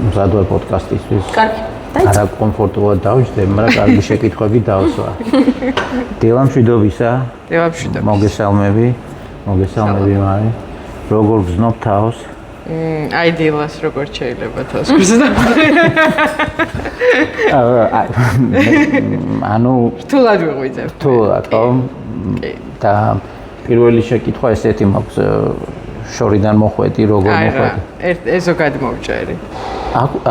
მზად ვარ პოდკასტისთვის. კარგი. არა კომფორტულად დავიჯდე, მაგრამ კარგი შეკითხვები დავსვა. დილა მშვიდობისა. დილა მშვიდობისა. მოგესალმები მარი. როგორ გზნობ თავს? აი დილას როგორ შეიძლება თავს გზნობ? ანუ რთულად ვიღვიძებ. რთულად, ხო? და პირველი შეკითხვა ესეთი მაქვს შორიდან მოხვედი, როგორ მოხვედი? ეს ზოგადი მოვჭერი.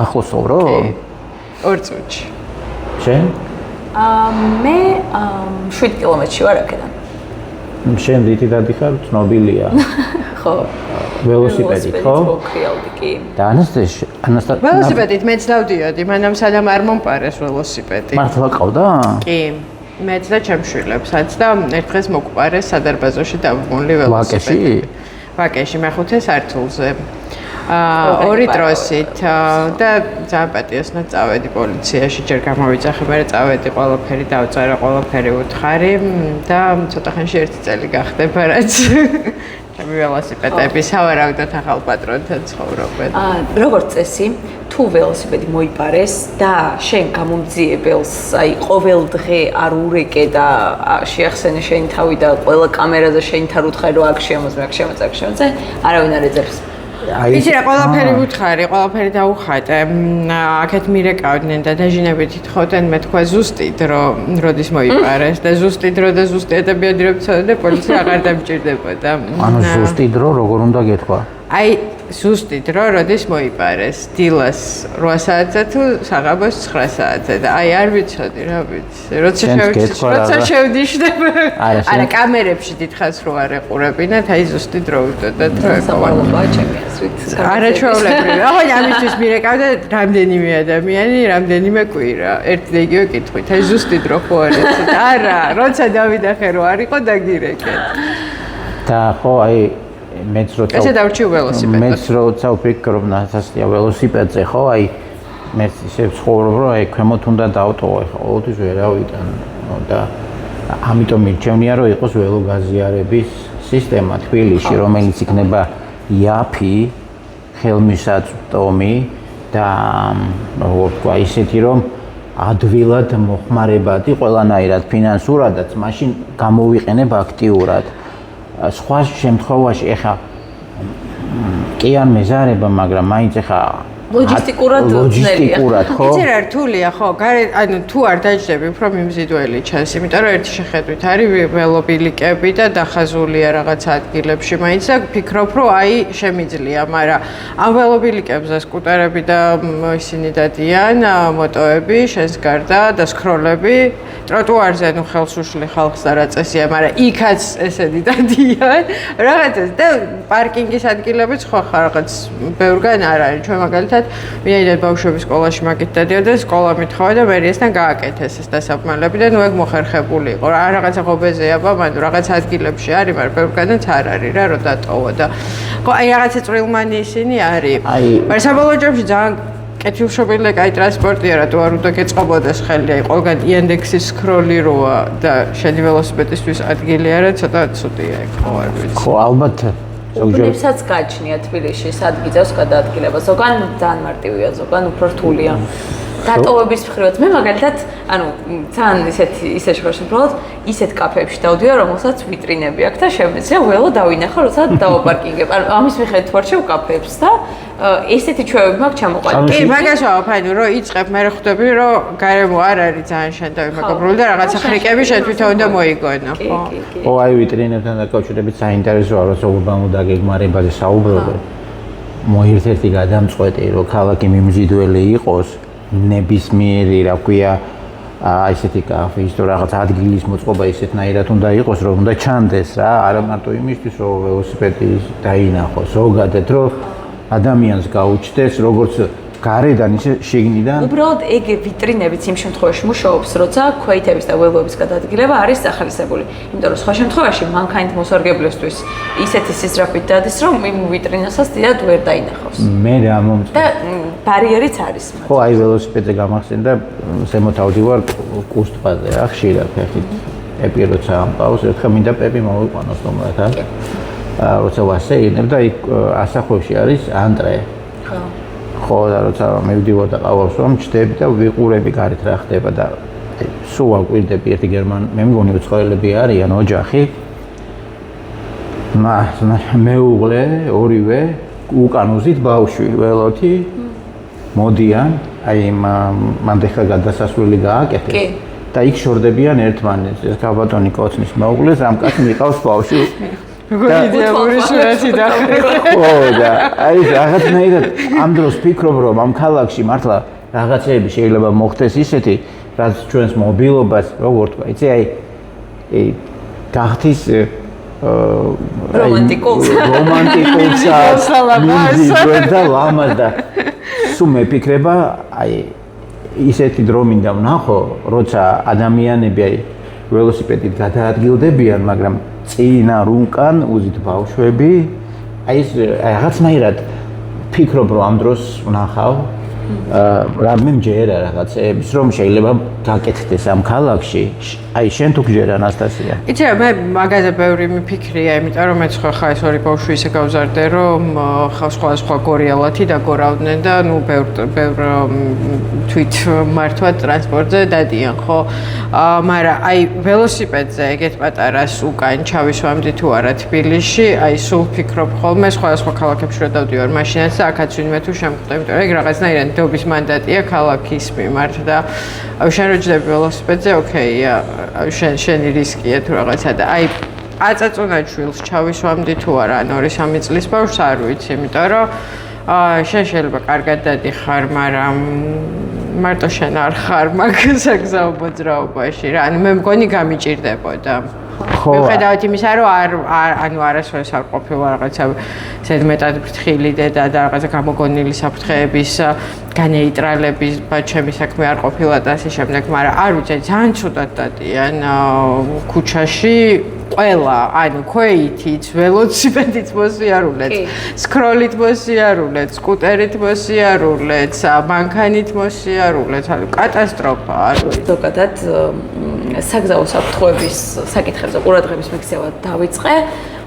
ახლოს ვრო? 2 წუთში. შენ? მე 7 კილომეტრში ვარ აქედან. შენ რითი დადიხარ? ცნობილია. ხო. ველოსიპედით, ხო? მოკრიალდი კი. და ანასტა ველოსიპედით მეც დავდიოდი, მანამ სადამ არ მომპარეს ველოსიპედი. მართლა ყავდა? კი. მეც და ჩემშვილებსაც და ერთ დღეს მოგყარეს სადარბაზოში დავმონლი ველოსიპედი. ვაკეში მეხუთე სართულზე. 2 დროსით და ძალიან პატიოსნად წავედი პოლიციაში, ჯერ გამოვიძახე, მერე წავედი, ყველაფერი დავწერე, ყველაფერი უთხარი და ცოტა ხანში 1 წელი გახდება, რაც ჩემი ველოსიპედები სავარაუდოდ ახალ პატრონთან ცხოვრობენ. როგორც წესი, თუ ველოსიპედი მოიპარეს და შენ გამომძიებელს, აი ყოველ დღე არ ურეკე და შეახსენე შენი თავი და ყველა კამერაზე შენი თან უთხარი რომ აქ შემოწმე, აქ შემოწმე, არავინ არ ეძებს. იცი რა, ყველაფერი ვუთხარი, ყველაფერი დავუხატე. აქეთ მირეკავდნენ და დაჟინებით თხოვდნენ, მე თქვა ზუსტი დრო, როდის მოიპარეს და ზუსტი დრო და ზუსტი ეტაპები რომ ცოდე პოლიცია აღარ დამჭირდებოდა. ანუ ზუსტი დრო როგორ უნდა გეთქვა? აი ზუსტი დრო, როდის მოიპარეს? დილას 8 საათზე თუ საღამოს 9 საათზე და აი არ ვიცოდი რა ვიცი. როცა შევდიშდებ. არა, კამერებში დიდხანს რო არ ეყურებინათ, აი ზუსტი დრო ვიტოდეთ რა სავალობა ჩემიასვით. არა ჩვეულებრივი. ახლა ამისთვის მირეკავდა რამდენიმე ადამიანი, რამდენიმე კვირა. ერთი და იგივე კითხვით. აი ზუსტი დრო ხო არ ეცით? არა, როცა დავიდახე რო არ იყო დაგირეკეთ. და ხო აი მეც ესე დავრჩი ველოსიპედს. მეც როცა ვფიქრობ ნაცასტია ველოსიპედზე, ხო, აი მეც ისე ვცხოვრობ, რომ აი ქვემოთ უნდა დავტოვო, ხო, ყოველთვის ვერავიდან და ამიტომ მირჩევნია, რომ იყოს ველოგაზიარების სისტემა თბილისში, რომელიც იქნება იაფი, ხელმისაწვდომი და როგორ თქვა, ისეთი რომ ადვილად მოხმარებადი ყველანაირად ფინანსურადაც, მაშინ გამოვიყენებ აქტიურად. სხვა შემთხვევაში ეხა კი არ მეზარება, მაგრამ მაინც ეხა ლოჯისტიკურად ხო? იცი რა რთულია, ხო? ანუ თუ არ დაჯდები, უფრო მიმზიდველი ჩანს, იმიტომ რომ ერთი შეხედვით არის ველობილიკები და დახაზულია რაღაც ადგილებში, მაინც და ფიქრობ, რომ აი შემიძლია, მაგრამ ამ ველობილიკებზე სკუტერები და ისინი დადიან, მოტოები, შენს გარდა და სკროლები, ტროტუარზე ნუ ხელს უშლი ხალხს და რა წესია, მაგრამ იქაც ესეთი დადიან, რაღაცას და პარკინგის ადგილებიც ხო ხარ რაღაც ბევრგან არ არის, ჩვენ მაგალითად ვინაიდან ბავშვების სკოლაში მაგით დადიოდა, სკოლა მithხოვა და მერიესთან გააკეთეს ეს დასაბმელები და ნუ ეგ მოხერხებული იყო. რა რაღაცა ღობეზეა, მაგრამ რაღაც ადგილებში არის, მაგრამ ბევრგანაც არ არის რა, რომ დატოვო და ხო აი რაღაცა წვრილმანი ისინი არის. მაგრამ საბოლოო ჯამში ძალიან კეთილშობილი კაი ტრანსპორტია, რა თუ არ უნდა გეწყობოდეს ხელი, აი ყველგან ინდექსის სკროლი როა და შენი ველოსიპედისთვის ადგილი არა, ცოტა ცუდია ეგ ხო არ ვიცი. ხო, ალბათ უბნებსაც გაჩნია თბილისში, სად გიწევს გადაადგილება. ზოგან ძალიან მარტივია, ზოგან უფრო რთულია. დატოვების მხრიდან მე მაგალითად, ანუ ძალიან ისე შეფასებულად, ისეთ კაფეებში დავდივარ, რომელსაც ვიტრინები აქვს და შემეძლია ველო დავინახო, როცა დავაპარკინგებ. ანუ ამის მიხედვით ვარჩევ კაფეებს და ესეთი ჩვევები მაქვს ჩამოყვანილი. კი, მაგას ვაფაინო, რომ იწყებ, მე ხვდები, რომ გარემო არ არის ძალიან შენთავი მეგობრული და რაღაცა ხრიკები შენ თვითონ უნდა მოიგონო, ხო? ხო, აი ვიტრინებთან დაკავშირებით საინტერესოა, როცა ურბანულ დაგეგმარებაზე საუბრობენ. მოერთერთი გადამწყვეტი, რომ ქალაქი მიმზიდველი იყოს. ნებისმიერი, რა ქვია, ესეთი კაფის თუ რაღაც ადგილის მოწყობა ისეთნაირად უნდა იყოს, რომ უნდა ჩანდეს რა, არა მარტო იმისთვის, რომ ველოსიპედი დაინახოს, ზოგადად, რომ ადამიანს გაუჩნდეს, როგორც გარედან ისე შიგნიდან. უბრალოდ ეგ ვიტრინებიც იმ შემთხვევაში მუშაობს, როცა ქვეითების და ველოების გადაადგილება არის სახალისებული. იმიტომ რომ სხვა შემთხვევაში მანქანით მოსარგებლისთვის ისეთი სიზრაფით დადის, რომ იმ ვიტრინასაც დიდად ვერ დაინახავს. მე რა მომწონს. და ბარიერიც არის მათ. ხო, აი ველოსიპედზე გამახსენდა, ზემოთ ავდივარ კუსტპაზე რა, ხშირად ხეხით. პეპი როცა ამყავს, ერთხელ მინდა პეპი მოვიყვანოს ნომრად, როცა ვასეირნებ და იქ ასახვევში არის ანტრე. ხო. ხო და როცა მივდივარ და ყავავს რომ ჩდები და ვიყურები გარეთ რა ხდება და სულ აკვირდები ერთი მე მგონი უცხოელები არიან ოჯახი მეუღლე ორივე უკან უზით ბავშვი ველოთი მოდიან აი მან ხა გადასასვლელი გააკეთეს და იქ შორდებიან ერთმანეთს ეს კაბატონი კოცნის მეუღლეს ამ კაცს მიყავს ბავშვი გიდეალური სურათი დახრა ხო და აი რაღაცნაირად ამ დროს ფიქრობ რომ ამ ქალაქში მართლა რაღაცეები შეიძლება მოხდეს ისეთი რაც ჩვენს მობილობას როგორ თქვა იცი აი გახთის რომანტიკულს და ლამაზ და სულ მეფიქრება აი ისეთი დრო მინდა ვნახო როცა ადამიანები აი ველოსიპედით გადაადგილდებიან მაგრამ წინა რუნკან უზით ბავშვები აი ეს რაღაცნაირად ფიქრობ რომ ამ დროს ვნახავ რამე მჯერა რაღაცეების რომ შეიძლება გაკეთდეს ამ ქალაქში აი შენ თუ გჯერა ანასტასია იცი რა მე მაგაზე ბევრი მიფიქრია იმიტომ რომ მეც ხა ეს ორი ბავშვი ისე გავზარდე რომ ხა სხვა გორიალათი დაგორავდნენ და ნუ ბევრ თვით მართვა ტრანსპორტზე დადიან ხო მაგრამ აი ველოსიპედზე ეგეთ პატარას უკან ჩავისვამდი თუ არა თბილისში აი სულ ფიქრობ ხოლმე სხვა ქალაქებში რა დავდივარ მაშინაც და აქაც ვინმე თუ შემხვდა იმიტომ რომ ეგ რაღაცნაირად დობის მანდატია ქალაქის მიმართ და შენ რო ჯდები ველოსიპედზე ოკეია შენი რისკია თუ რაღაცა და აი აწაწუნა ჩვილს ჩავისვამდი თუ არა ან 2-3 წლის ბავშვს არ ვიცი იმიტომ რომ შენ შეიძლება კარგად დადიხარ მაგრამ მარტო შენ არ ხარ მაგ საგზაო მოძრაობაში რა ანუ მე მგონი გამიჭირდებოდა ხო მიუხედავად იმისა რომ ანუ არასოდეს არ ყოფილა რაღაცა ზედმეტად ფრთხილი და რაღაცა გამოგონილი საფრთხეების განეიტრალების ჩემი საქმე არ ყოფილა და ასე შემდეგ მაგრამ არ ვიცი ძალიან ცუდად დადიან ქუჩაში ყველა ანუ ქვეითიც ველოსიპედით მოსიარულეთ სკროლით მოსიარულეთ სკუტერით მოსიარულეთ მანქანით მოსიარულეთ ანუ კატასტროფა არ ვიცი ზოგადად საგზაო საფრთხეების საკითხებზე ყურადღების მიქცევა დავიწყე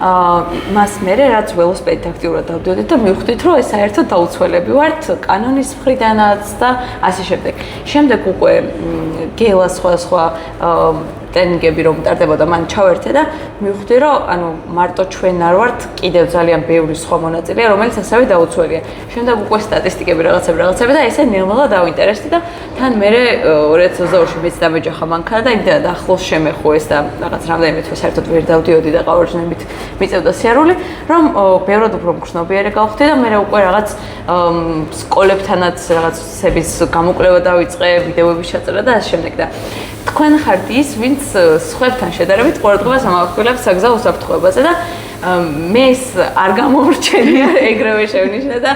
მას მერე რაც ველოსიპედით აქტიურად დავდიოდით და მივხვდით რომ ეს საერთოდ დაუცველები ვართ კანონის მხრიდანაც და ასე შემდეგ. შემდეგ უკვე გელა სხვა ტრენინგები რომ ტარდებოდა მან ჩავერთე და მივხვდი რომ ანუ მარტო ჩვენ არ ვართ კიდევ ძალიან ბევრი სხვა მონაწილეა რომელიც ასევე დაუცველია. შემდეგ უკვე სტატისტიკები რაღაცები და ესე ნელ-ნელა დავინტერესდი და თან მერე 2022-ში მეც დამეჯახა მანქანა და იმდენად ახლოს შემეხო ეს და რაღაც რამდენიმე თვე საერთოდ ვერ დავდიოდი და ყავარჯნებით მიწევდა სიარული რომ ბევრად უფრო მგრძნობიარე გავხდი და მე უკვე რაღაც სკოლებთანაც რაღაცების გამოკვლევა დავიწყე ვიდეოების ჩაწერა და ასე შემდეგ და თქვენ ხართ ის ვინც სხვებთან შედარებით ყურადღებას ამახვილებს საგზაო საფრთხეებაზე და მე ეს არ გამოვრჩენია ეგრევე შევნიშნე და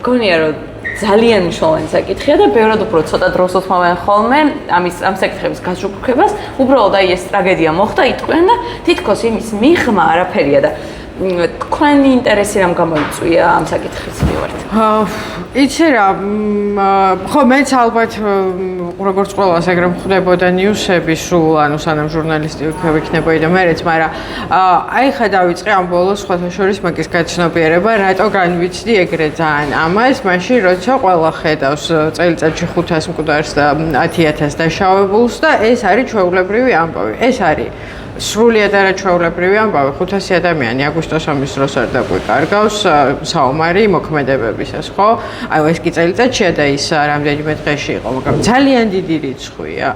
გონია რომ ძალიან მნიშვნელოვანი საკითხია და ბევრად უფრო ცოტა დროს უთმავენ ხოლმე ამ საკითხების გაშუქებას უბრალოდ აი ეს ტრაგედია მოხდა იტყვიან და თითქოს იმის მიღმა არაფერია და თქვენი ინტერესი რამ გამოიწვია ამ საკითხის მიმართ? იცი რა, ხო მეც ალბათ როგორც ყველას ეგრე მხვდებოდა ნიუსები სულ, ანუ სანამ ჟურნალისტი ვიქნებოდი და მერეც, მაგრამ აი ხა დავიწყე ამ ბოლოს სხვათა შორის მაგის გაცნობიერება, რატო განვიცდი ეგრე ძალიან ამას, მაშინ როცა ყველა ხედავს წელიწადში 500 მკვდარს და 10,000 დაშავებულს და ეს არის ჩვეულებრივი ამბავი. ეს არის სრულიად არაჩვეულებრივი ამბავი 500 ადამიანი აგვისტოს ომის დროს არ დაგვიკარგავს საომარი მოქმედებებისას, ხო? აი ეს კი წელიწადშია და ის რამდენიმე დღეში იყო, მაგრამ ძალიან დიდი რიცხვია.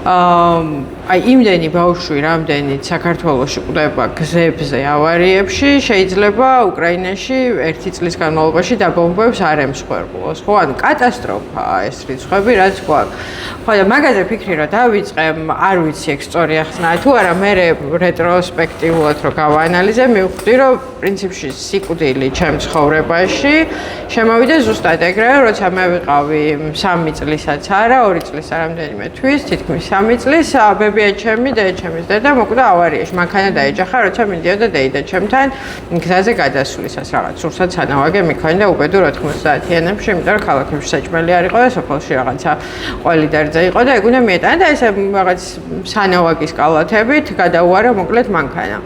აი იმდენი ბავშვი, რამდენიც საქართველოში ყვდება გზებზე, ავარიებში, შეიძლება უკრაინაში 1 წლის განმავლობაში დაბომბვებს არ ემსხვერპლოს, ხო? ანუ კატასტროფაა ეს რიცხვები, რაც გვაქვს. ხო და მაგაზე ფიქრი რა დავიწყე, არ ვიცი ეგ სწორი ახსნა თუ არა, მე რეტროსპექტიულად რო გავაანალიზე, მივხვდი, რომ პრინციპში სიკვდილი ჩემ ცხოვრებაში შემოვიდა ზუსტად ეგრევე, როცა მე ვიყავი 3 წლისაც არა, 2 წლის რამდენიმე თვის, თითქმის 3 წლის, ბებია ჩემი და ჩემის დედა მოკვდა ავარიაში. მანქანა დაეჯახა, როცა მიდიოდა დეიდა ჩემთან გზაზე გადასვლისას რაღაც სურსათ სანავაგე მიქონდა უბედურ 90-იანებში, იმიტომ რომ ქალაქებში საჭმელი არ იყო და სოფელში რაღაცა ყველი დერძე იყო და ეგ უნდა მიეტანა და ესე რაღაც სანავაგის კალათებით გადაუარა მოკლედ მანქანა.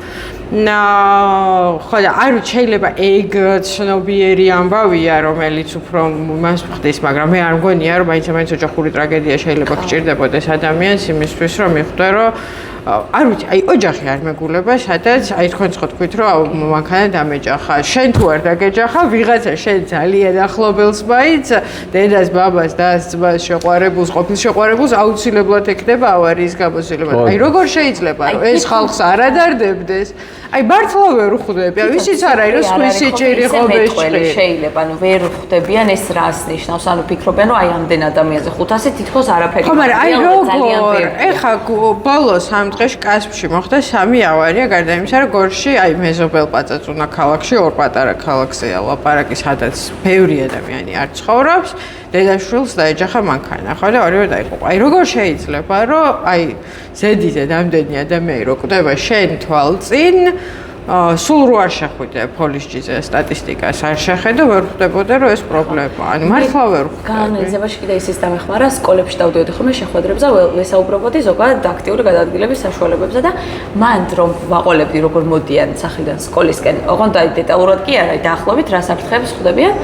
ხო და არ შეიძლება ეგ ცნობიერი ამბავია, რომელიც უფრო მას ხდის, მაგრამ მე არ მგონია, რომ მაინც ოჯახური ტრაგედია შეიძლება გჭირდებოდეს ადამიანს იმისთვის, რომ მიხვდე, რომ არ ვიცი, აი ოჯახი არ მეგულება, სადაც აი თქვენ თქვით, რომ მანქანა დამეჯახა. შენ თუ არ დაგეჯახა, ვიღაცა შენ ძალიან ახლობელს მაინც, დედას, ბაბას, დას, ძმას, შეყვარებულს, ყოფილ შეყვარებულს აუცილებლად ექნება ავარიის გამოსილება. აი როგორ შეიძლება, რომ ეს ხალხს არ ადარდებდეს? აი მართლა ვერ ხვდები, ისიც არ არის, რომ სხვისი ჭირი ხო ბეჭრი. შეიძლება, ვერ ხვდებიან ეს რას ნიშნავს, ფიქრობენ, რომ აი ამდენ ადამიანზე 500 თითქოს არაფერი. ხო, მაგრამ აი როგორ? ეხა ბოლოს ამ დღეში კასპში მოხდა 3 ავარია, გარდა იმისა, რომ გორში აი მეზობელ პაწაწუნა ქალაქში, ორ პატარა ქალაქზეა ლაპარაკი, სადაც ბევრი ადამიანი არ ცხოვრობს, დედაშვილს დაეჯახა მანქანა, ხო და ორივე დაიღუპა. აი როგორ შეიძლება, რომ აი ზედიზე რამდენი ადამიანი რო კვდება შენ თვალწინ სულ რო არ შეხვიდე პოლისჯიზე სტატისტიკას არ შეხედო ვერ ხვდებოდა რომ ეს პრობლემაა. ანუ მართლა ვერ ხვდები. განმეორებაში კიდე ისიც დამეხმარა სკოლებში დავდიოდი ხოლმე შეხვედრებზე ვესაუბრობოდი ზოგადად აქტიური გადაადგილების საშუალებებზე და მანდ რომ ვაყოლებდი როგორ მოდიან სახლიდან სკოლისკენ. ოღონდ აი დეტალურად კი არა, აი დაახლოებით რა საფრთხეებს ხვდებიან.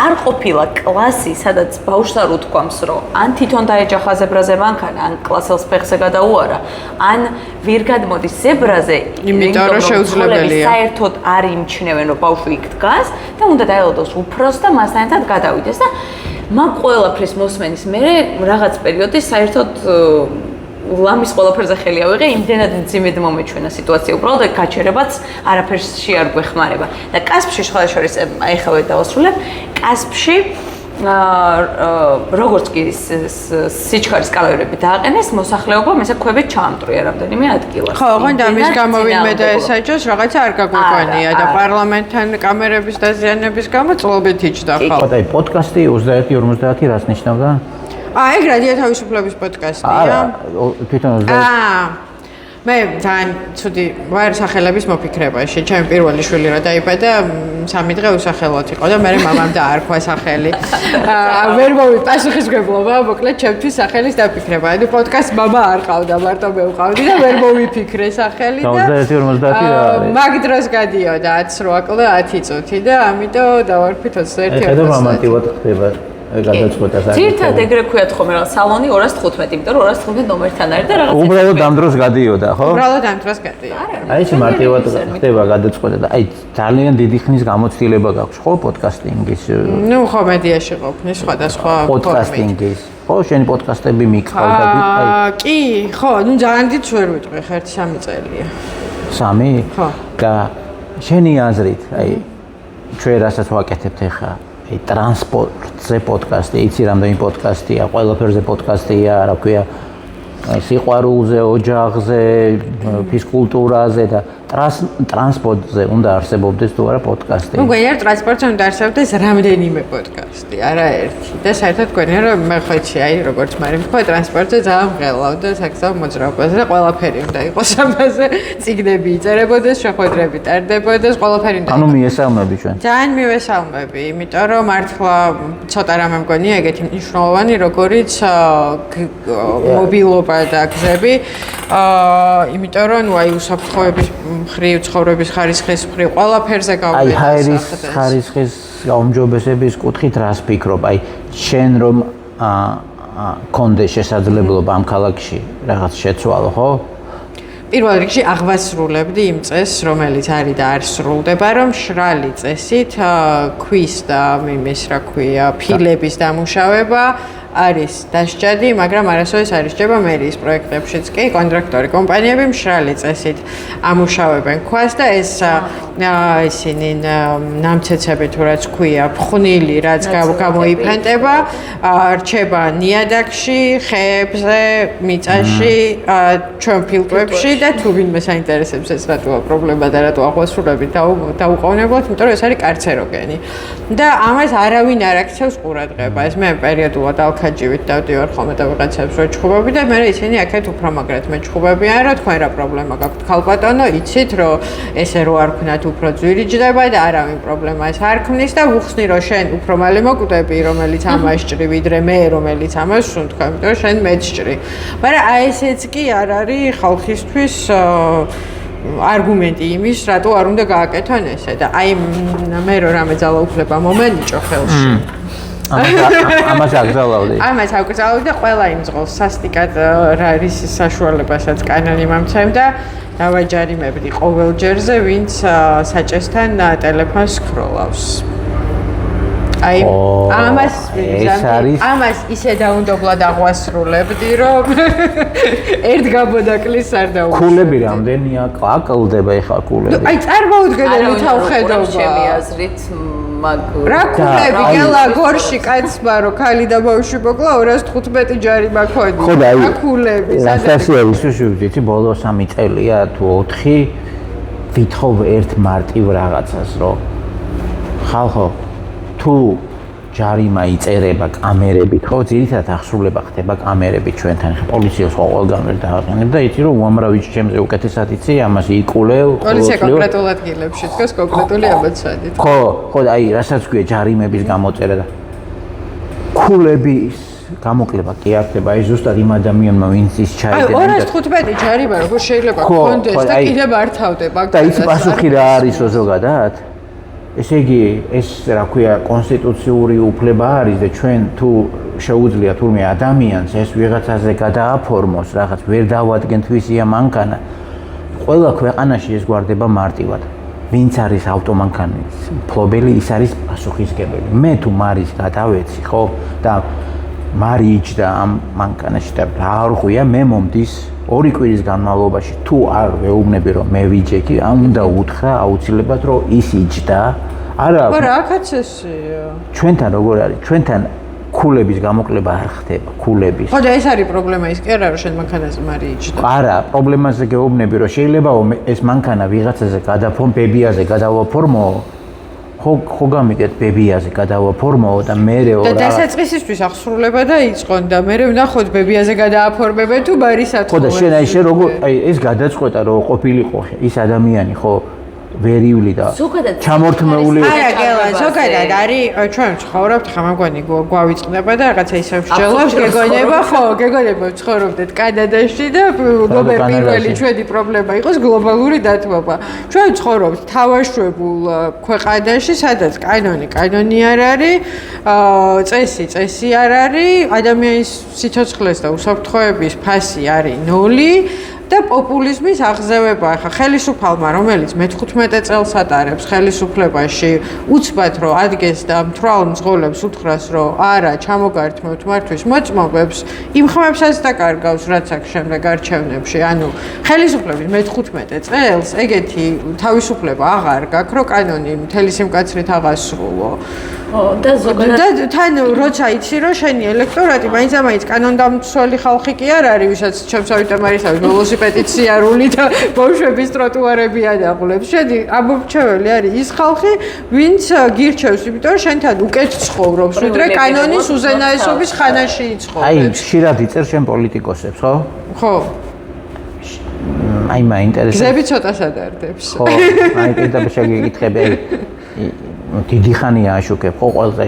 არ ყოფილა კლასი, სადაც ბავშვს არ უთქვამს, რომ ან თვითონ დაეჯახა ზებრაზე მანქანა, ან კლასელს ფეხზე გადაუარა, ან ვირ გადმოდის ზებრაზე, იმიტომ რომ შეუძლებელია. საერთოდ არ იმჩნევენ რომ ბავშვი იქ დგას და უნდა დაელოდოს უფროს და მასთან გადავიდეს და მაგ ყველაფრის მოსმენის მერე რაღაც პერიოდი საერთოდ ლამის ყველაფერზე ხელი ავიღე, იმდენად მძიმედ მომეჩვენა სიტუაცია, უბრალოდ გაჩერებაც არაფერსში არ გვეხმარება. და კასპში შეხოთაშორის აიხავე დავასრულებ, კასპში როგორც კი სიჩქარის კამერები დააყენეს, მოსახლეობა მესაქვებით ჩაამტრია რამდენიმე ადგილას. ხო, ოღონდ ამის გამო ვინმე დაესაჯოს, რაღაცა არ გაგვიგონია და პარლამენტთან კამერების დაზიანების გამო წლობით იჯდა ხალხი. ხო და აი პოდკასტი 21-50 რას ნიშნავდა? ეგ რადიო თავისუფლების პოდკასტია. არა, თვითონ 20 მე ძალიან ცუდი ვარ სახელების მოფიქრებაში. ჩემი პირველი შვილი რა დაიბადა 3 დღე უსახელოდ იყო და მე მამამ დაარქვა სახელი. ვერ პასუხისმგებლობა, მოკლედ ჩემთვის სახელის დაფიქრება. ანუ პოდკასტ მამა არ ყავდა, მარტო მე ვყავდი და ვერ მოვიფიქრე სახელი და 21-50 რა არის? მაგ დროს გადიოდა 10 წუთი და 10 წუთი და ამიტომ დავარქვით 21-50. ხედავ რომანტიკად ხდება. გადაწყვეტა საერთოდ. ძირთად ეგრე ქვიათ ხოლმე რა სალონი 215, იმიტომ რომ 215 ნომერთან არის და რაღაც უბრალოდ ამ დროს გადიოდა, ხო? უბრალოდ ამ დროს გადიოდა. აი ეს მარტივად ხდება გადაწყვეტა და აი ძალიან დიდი ხნის გამოცდილება გაქვს, ხო, პოდკასტინგის? ნუ ხო მედიაში ყოფნის სხვადასხვა პოდკასტინგის. ხო, შენი პოდკასტები მიყავდა აი. კი, ხო, ნუ ძალიან დიდ ვერ ვიტყვი, ხერთ 3 წელია. 3? ხო. და შენი აზრით, აი ჩვენ რასაც ვაკეთებთ ახლა აი ტრანსპორტზე პოდკასტი, იცი რამდენი პოდკასტია, ყველაფერზე პოდკასტია, რა ქვია, სიყვარულზე, ოჯახზე, ფიზკულტურაზე და ტრანსპორტზე უნდა არსებობდეს თუ არა პოდკასტი. ნუ გვერდ ტრანსპორტზე უნდა არსებობდეს რამდენიმე პოდკასტი, არა ერთი. და საერთოდ გვერდ რომ მე ხოჩი, აი როგორც მარი ხო ტრანსპორტზე ძალიან მღელავ და საკსავ მოძრაობაზე და ყველაფერი უნდა იყოს ამაზე, წიგნები იწერებოდეს, შეხვედრები ტარდებოდეს, ყველაფერი უნდა. ანუ მიესალმები ჩვენ. ძალიან მივესალმები, იმიტომ რომ მართლა ცოტა რამე მგონია ეგეთი მნიშვნელოვანი, როგორიც მობილობა და გზები. იმიტომ რომ ნუ აი უსაფრთხოების მხრივ, ცხოვრების ხარისხის მხრივ ყველაფერზე გავვიდეთ. აი ჰაერის ხარისხის გაუმჯობესების კუთხით რას ფიქრობ? აი შენ რომ კონდე შესაძლებლობა ამ ქალაქში რაღაც შეცვალო, ხო? პირველ რიგში აღვასრულებდი იმ წესს, რომელიც არის და არ სრულდება, რომ შრალი წესით ქვის და იმის რა ქვია, ფილების დამუშავება არის დასჯადი, მაგრამ არასოდეს არ ისჯება მერიის პროექტებშიც კი კონტრაქტორი კომპანიები მშრალი წესით ამუშავებენ ქვას და ეს ისინი ნამცეცები თუ რაც ქვია, ფხვნილი რაც გამოიფანტება, რჩება ნიადაგში, ხეებზე, მიწაში, ჩვენ ფილტვებში და თუ ვინმე საინტერესებს ეს რატოა პრობლემა და რატო აღვასრულებით დაუყოვნებლად, იმიტომ რომ ეს არის კარცეროგენი. და ამას არავინ არ აქცევს ყურადღებას. მე პერიოდულად ხაჯივით დავდივარ ხოლმე და ვიღაცებს რო ჩხუბები და მე ისინი აქეთ უფრო მაგრად მეჩხუბებიან რომ თქვენ რა პრობლემა გაქვთ ქალბატონო იცით რომ ესე რო არ ქნათ უფრო ძვირი ჯდება და არავინ პრობლემას არ ქმნის და უხსნი რომ შენ უფრო მალე მოკვდები რომელიც ამას ჭრი ვიდრე მე რომელიც ამას სუნთქავ იმიტომ რომ შენ მეც ჭრი მაგრამ აი ესეც კი არ არის ხალხისთვის არგუმენტი იმის, რატო არ უნდა გააკეთონ ესე და აი მე რო რამე ძალაუფლება მომენიჭო ხელში. ამას აკრძალავდი. ამას აკრძალავდი და ყველა იმძღოლს სასტიკად რა არის საშუალებასაც კანონი მომცემდა. დავაჯარიმებდი ყოველ ჯერზე, ვინც საჭესთან ტელეფონს ქროლავს. აი ამას ისე დაუნდობლად აღვასრულებდი, რომ ერთ გაბოდაკლის არ დაუშვებდი. ქულები რამდენია? აკლდება ეხა ქულები. აი წარმოუდგენელი თავხედობა. ჩემი აზრით რა ქულები გელა გორში კაცმა რო ქალი და ბავშვი მოკლა 215 ჯარიმა ქონი. ხო და აი ქულები სასაცილო ვისვიჩი ბოლო 3 წელია თუ 4 ვითხოვ ერთ მარტივ რაღაცას რომ ხალხო თუ ჯარიმა იწერება კამერებით, ხო, ძირითადად აღსრულება ხდება კამერებით ჩვენთან. ხა პოლიციას ყველგან ვერ დააყენებ და იცი რომ უამრავი ჩემზე უკეთესად იცი, ამას იკულევ. პოლიცია კონკრეტულ ადგილებში დგას კონკრეტული ამოცანით. ხო, აი, რასაც ქვია ჯარიმების გამოწერა და ქულების გამოკლება კი არ ხდება, აი ზუსტად იმ ადამიანმა ვინც ის ჩაიდება. აი 215 ჯარიმა როგორ შეიძლება გქონდეს და კიდევ არ თავდება. და ის პასუხი რა არისო ზოგადად? ესე იგი, ეს რა ქვია, კონსტიტუციური უფლება არის და ჩვენ თუ შეუძლია თურმე ადამიანს ეს ვიღაცაზე გადააფორმოს, რაღაც ვერ დავადგენთ ვისია მანქანა. ყველა ქვეყანაში ეს გვარდება მარტივად. ვინც არის ავტომანქანის მფლობელი, ის არის პასუხისმგებელი. მე თუ მარის გადავეცი, ხო? და მარი იჯდა ამ მანქანაში და რა არ ხვია, მე მომდის 2 კვირის განმავლობაში თუ არ ვეუბნები რომ მე ვიჯექი, უნდა უთხრა აუცილებლად რომ ის იჯდა. არა. ხო რა აქაც ესეა. ჩვენთან როგორ არის? ჩვენთან ქულების გამოკლება არ ხდება, ქულების. ხო და ეს არის პრობლემა ის კი არა რომ შენ მანქანაზე მარი იჯდა. არა, პრობლემაზე გეუბნები რომ შეიძლება ეს მანქანა ვიღაცაზე ბებიაზე გადავაფორმო. ხო გამიგეთ ბებიაზე გადავაფორმო და მეეო და დასაწყისისთვის აღსრულება და იწყონ და მე ვნახოთ ბებიაზე გადააფორმებენ თუ ბარისად. ხო და შენ აი შენ როგორ აი ეს გადაწყვეტა რომ ყოფილიყო ის ადამიანი ხო ვერიული და ჩამორთმეული. არა გელა ზოგადად არის ჩვენ ვცხოვრობთ ხა მაგონი გვავიწყდება და რაღაცა ისე ვსჯელობ გეგონება ხო გეგონება ვცხოვრობდეთ კანადაში და პირველი ჩვენი პრობლემა იყოს გლობალური დათბობა. ჩვენ ვცხოვრობთ თავაშვებულ ქვეყანაში სადაც კანონი არ არის წესი არ არის ადამიანის სიცოცხლეს და უსაფრთხოების ფასი არის 0 და პოპულიზმის აღზევება ხა ხელისუფალმა რომელიც მე-15 წელს ატარებს ხელისუფლებაში უცბად რომ ადგეს და მთვრალ მძღოლებს უთხრას რომ არა ჩამოგართმევთ მართვის მოწმობებს იმ ხმებსაც დაკარგავს რაც აქ შემდეგ არჩევნებში ანუ ხელისუფლების მე-15 წელს ეგეთი თავისუფლება აღარ გაქვს რომ კანონი მთელი სიმკაცრით აღასრულო და ზოგადად თან როცა იცი რომ შენი ელექტორატი მაინც კანონდამცველი ხალხი კი არ არის ვისაც ჩემსავით ამარისავით ველოსიპედი პეტიციარული და ბავშვების ტროტუარები ადაღლებს. შენი ამომრჩეველი არის ის ხალხი, ვინც გირჩევს, იმიტომ რომ შენთან უკეთ ცხოვრობს, ვიდრე კანონის უზენაესობის ხანაში იცხოვრებს. აი, ხშირად იწერ შენ პოლიტიკოსებს, ხო? ხო. აი, მაინტერესებს. გზები ცოტა სადარდებს. ხო, აი, კიდევ შეგეკითხები. დიდი ხანია აშუქებ, ხო, ყველაზე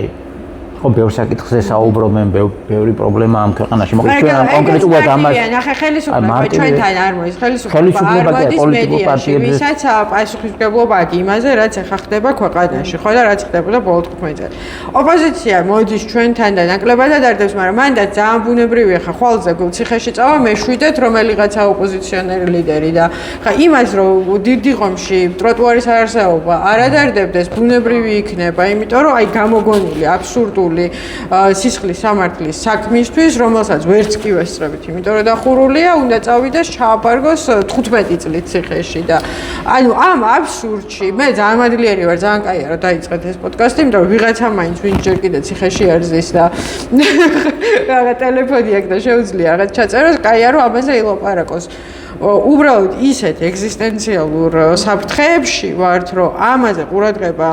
ხო ბევრ საკითხზე საუბრობენ, ბევრი პრობლემა ამ ქვეყანაში. მოკლედ ჩვენ ამ კონკრეტულად ამას ნახე ხელისუფლება ჩვენთან არ მოის, ხელისუფლება არ მოდის მედიაში, ვისაც პასუხისმგებლობა აქვს იმაზე, რაც ახლა ხდება ქვეყანაში, ხო და რაც ხდებოდა ბოლო 15 წელი. ოპოზიცია მოდის ჩვენთან და ნაკლებად ადარდებს, მაგრამ მანდაც ძალიან ბუნებრივია ხა ხვალზე ციხეში წავა მეშვიდეთ რომელიღაცა ოპოზიციონერი ლიდერი და ხა იმას რომ დიდი ღომში ტროტუარის არარსაობა არ ადარდებდეს, ბუნებრივი იქნება, იმიტომ რომ აი გამოგონილი აბსურდული სისხლის სამართლის საქმისთვის, რომელსაც ვერც კი ვესწრებით, იმიტომ რომ დახურულია, უნდა წავიდეს ჩააბარგოს 15 წლით ციხეში და ანუ ამ აბსურდში მე ძალიან მადლიერი ვარ, ძალიან კაია რომ დაიწყეთ ეს პოდკასტი, იმიტომ რომ ვიღაცა მაინც ვინც ჯერ კიდე ციხეში არ ზის და რაღა ტელეფონი აქვს და შეუძლია რაღაც ჩაწეროს, კაია რომ ამაზე ილაპარაკოს. უბრალოდ ისეთ ეგზისტენციალურ საფრთხეებში ვართ, რომ ამაზე ყურადღება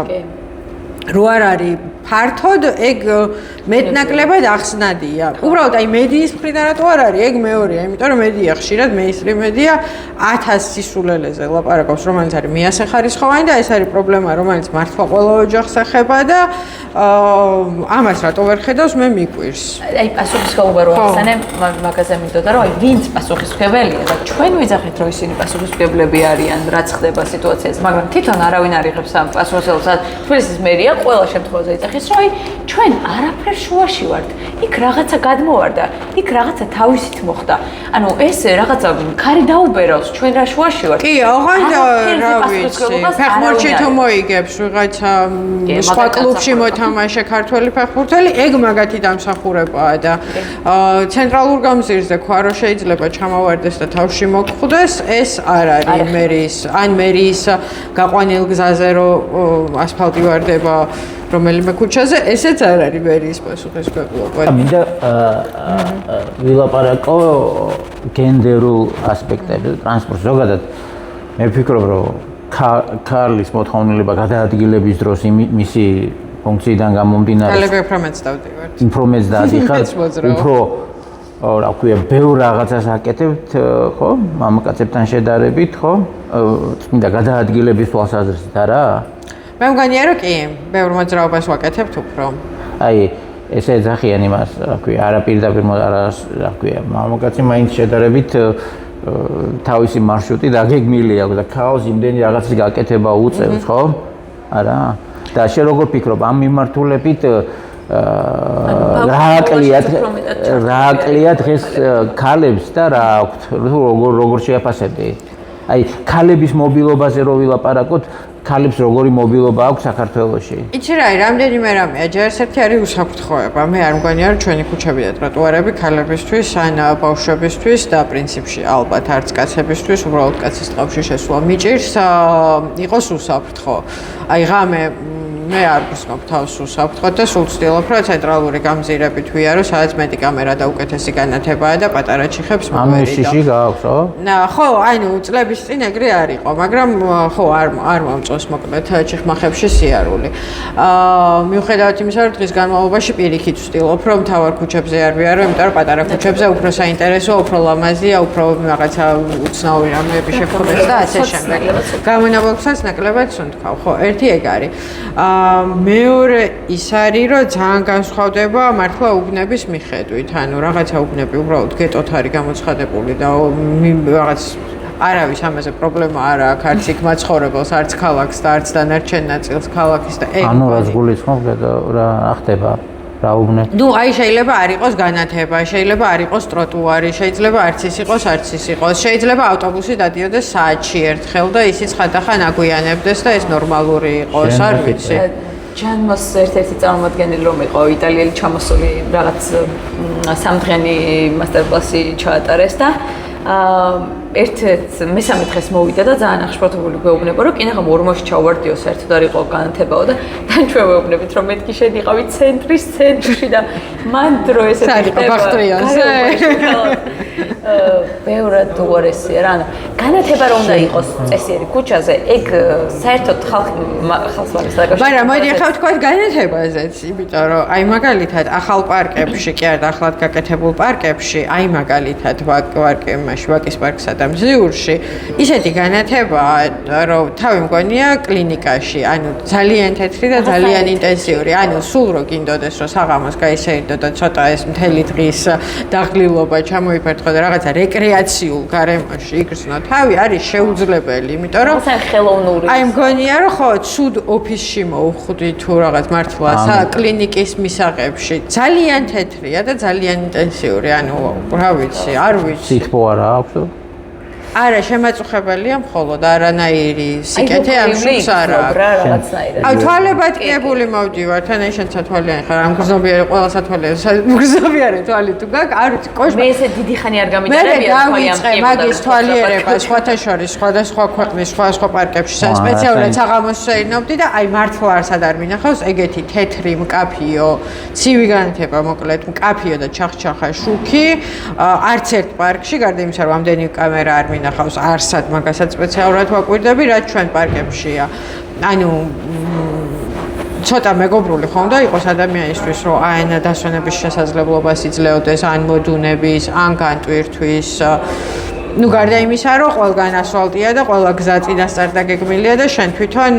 რო არ არის ფართოდ ეგ მეტნაკლებად ახსნადია. უბრალოდ აი მედიის მხრიდან რატო არ არის? ეგ მეორეა, იმიტომ რომ მედია ხშირად მეინსტრიმ მედია 1000 სისულელეზე ლაპარაკობს, რომელიც არის მიასახარისხოვანი და ეს არის პრობლემა, რომელიც მართლა ყველა ოჯახს ეხება და ამას რატო ვერ ხედავს მე მიკვირს. აი პასუხისმგებლობა რო ახსენე, მაგაზე მინდოდა რომ აი ვინც პასუხისმგებელია და ჩვენ ვიძახით რომ ისინი პასუხისმგებლები არიან, რაც ხდება სიტუაციაზე, მაგრამ თვითონ არავინ არ იღებს ამ პასუხისმგებლობას. თბილისის მერია ყველა შემთხვევაში იძახის რომ აი ჩვენ არაფერ შუაში ვართ. იქ რაღაცა გადმოვარდა, იქ რაღაცა თავისით მოხდა. ანუ ეს რაღაცა ქარი დაუბერავს, ჩვენ რა შუაში ვართ. კი, ოღონდ რა ვიცი, ფეხბურთში თუ მოიგებს ვიღაცა სხვა კლუბში მოთამაშე ქართველი ფეხბურთელი, ეგ მაგათი დამსახურებაა და ცენტრალურ გამზირზე ქვა რომ შეიძლება ჩამოვარდეს და თავში მოგხვდეს, ეს არ არის მერიის გაყვანილ გზაზე რომ ასფალტი ვარდება რომელიმე ქუჩაზე, ესეც არ არის მერიის პასუხისმგებლობა. მინდა ვილაპარაკო გენდერულ ასპექტებზე ტრანსპორტ ზოგადად მე ვფიქრობ რომ ქარლის მოთხოვნილება გადაადგილების დროს მისი ფუნქციიდან გამომდინარე ქალები უფრო მეც დავდივართ. უფრო მეც დაადიხართ, უფრო რა ქვია, ბევრ რაღაცას აკეთებთ, ხო? მამაკაცებთან შედარებით, ხო? წმინდა გადაადგილების თვალსაზრისით არა? მე მგონია რომ კი, ბევრ მოძრაობას ვაკეთებთ უფრო. აი, ესე ეძახიან იმას, რა ქვია, არა პირდაპირ რა ქვია, მამაკაცი მაინც შედარებით თავისი მარშრუტი დაგეგმილი აქვს და ქაოსი იმდენი რაღაცის გაკეთება უწევს, ხო? არა? და შენ როგორ ფიქრობ ამ მიმართულებით რა აკლია დღეს ქალებს და რა აქვთ როგორ შეაფასებდი? აი ქალების მობილობაზე რო ვილაპარაკოთ, ქალებს როგორი მობილობა აქვს საქართველოში? იცი რა, რამდენიმე რამეა, ჯერ ერთი არის უსაფრთხოება. მე არ მგონია რომ ჩვენი ქუჩები და ტროტუარები ქალებისთვის ან ბავშვებისთვის და პრინციპში ალბათ არც კაცებისთვის, უბრალოდ კაცის ტყავში შესვლა მიჭირს, იყოს უსაფრთხო. აი ღამე მე არ გსნობ თავს უსაფრთხოდ და სულ ვცდილობ რომ ცენტრალური გამზირებით ვიარო, სადაც მეტი კამერა და უკეთესი განათებაა და პატარა ჩიხებს მოვერიდო. ანუ შიში გააქვს, ხო? ხო, ანუ წლების წინ ეგრე არ იყო, მაგრამ ხო არ მომწონს მოკლედ ჩიხმახებში სიარული. მიუხედავად იმისა, რომ დღის განმავლობაში პირიქით ვცდილობ რომ მთავარ ქუჩებზე არ ვიარო, იმიტომ რომ პატარა ქუჩებზე უფრო საინტერესოა, უფრო ლამაზია, უფრო რაღაცა უცნაური რამეები შეხვდეს და ასე შემდეგ. გამონაბოლქვასაც ნაკლებად სუნთქავ, ხო, ერთი ეგ არის. მეორე ის არის, რომ ძალიან განსხვავდება მართლა უბნების მიხედვით. ანუ რაღაცა უბნები უბრალოდ გეტოთ არის გამოცხადებული და რაღაც არავის ამაზე პრობლემა არ აქვს, არც იქ მაცხოვრებელს, არც ქალაქს და არც დანარჩენ ნაწილს ქალაქის და ეგ. ანუ რაც გულისხმობ რა ხდება? რა უბნე? ნუ აი შეიძლება არ იყოს განათება, შეიძლება არ იყოს ტროტუარი, შეიძლება არც ის იყოს, არც ის იყოს. შეიძლება ავტობუსი დადიოდეს საათში ერთხელ და ისიც ხანდახან აგვიანებდეს და ეს ნორმალური იყოს, არ ვიცი. ჯანმოს ერთ-ერთი წარმომადგენელი რომ იყო იტალიელი ჩამოსული რაღაც სამდღიანი მასტერკლასი ჩაატარეს და ერთ-ერთ მესამე დღეს მოვიდა და ძალიან აღშფოთებული გვეუბნება რომ კინაღამ ორმოში ჩავარდიო საერთოდ არ იყო განათებაო და ჩვენ ვეუბნებით რომ მეთქი შედიყავი ცენტრის ცენტრში და მან დრო ესეთი ბახტრიანზე ბევრად უარესია რა ანუ განათება რომ უნდა იყოს წესიერი ქუჩაზე ეგ საერთოდ ხალხს ვარეს დაკავშირებს მაგრამ მოდი ახლა ვთქვათ განათებაზეც იმიტომ რომ აი მაგალითად ახალ პარკებში კი არა ახლად გაკეთებულ პარკებში აი მაგალითად ვაკის პარკსა და მზიურში ისეთი განათებაა რომ თავი მგონია კლინიკაში ანუ ძალიან თეთრი და ძალიან ინტენსიური ანუ სულ რო გინდოდეს რომ საღამოს გაისეირდო და ცოტა ეს მთელი დღის დაღლილობა ჩამოიფერთხო და რაღაცა რეკრეაციულ გარემოში იგრძნო თავი არის შეუძლებელი იმიტომ რომ ხელოვნური აი მგონია რომ ხო ცუდ ოფისში მოვხვდი თუ რაღაც მართლა კლინიკის მისაღებში ძალიან თეთრია და ძალიან ინტენსიური ანუ რა ვიცი არ ვიცი სითბო არა აქვს არა შემაწუხებელია მხოლოდ არანაირი სიკეთე ამ შულს არა რაღაცნაირად აი თვალებატკიებული მოვდივარ თან შენ სათვალიანი ხარ ამ გრძნობიარე ყველა სათვალიანი გრძნობიარე თვალი თუ გაქვს არ ვიცი კოშ მე ესე დიდი ხანი არ გამიჯერებია თვალი ამ კი მაგის თვალიერება სხვათა შორის სხვადასხვა ქვეყნის სხვა პარკებში სპეციალურად საღამოს შეინობდი და აი მართლა არსად არ მინახავს ეგეთი თეთრი მკაფიო ცივი განათება მოკლედ მკაფიო და ჩახჩახა შუქი არც ერთ პარკში გარდა იმისა რომ ამდენი კამერა არ ნახავს არსად მაგასაც სპეციალურად ვაკვირდები რაც ჩვენ პარკებშია ანუ ცოტა მეგობრული ხომ და იყოს ადამიანისთვის, რომ ან დასვენების შესაძლებლობას იძლეოდეს, ან მოდუნების, ან განტვირთვის. Ну, გარდა იმისა, რომ ყველგან ასფალტია და ყველა გზა წინასწარ დაგეგმილია და შენ თვითონ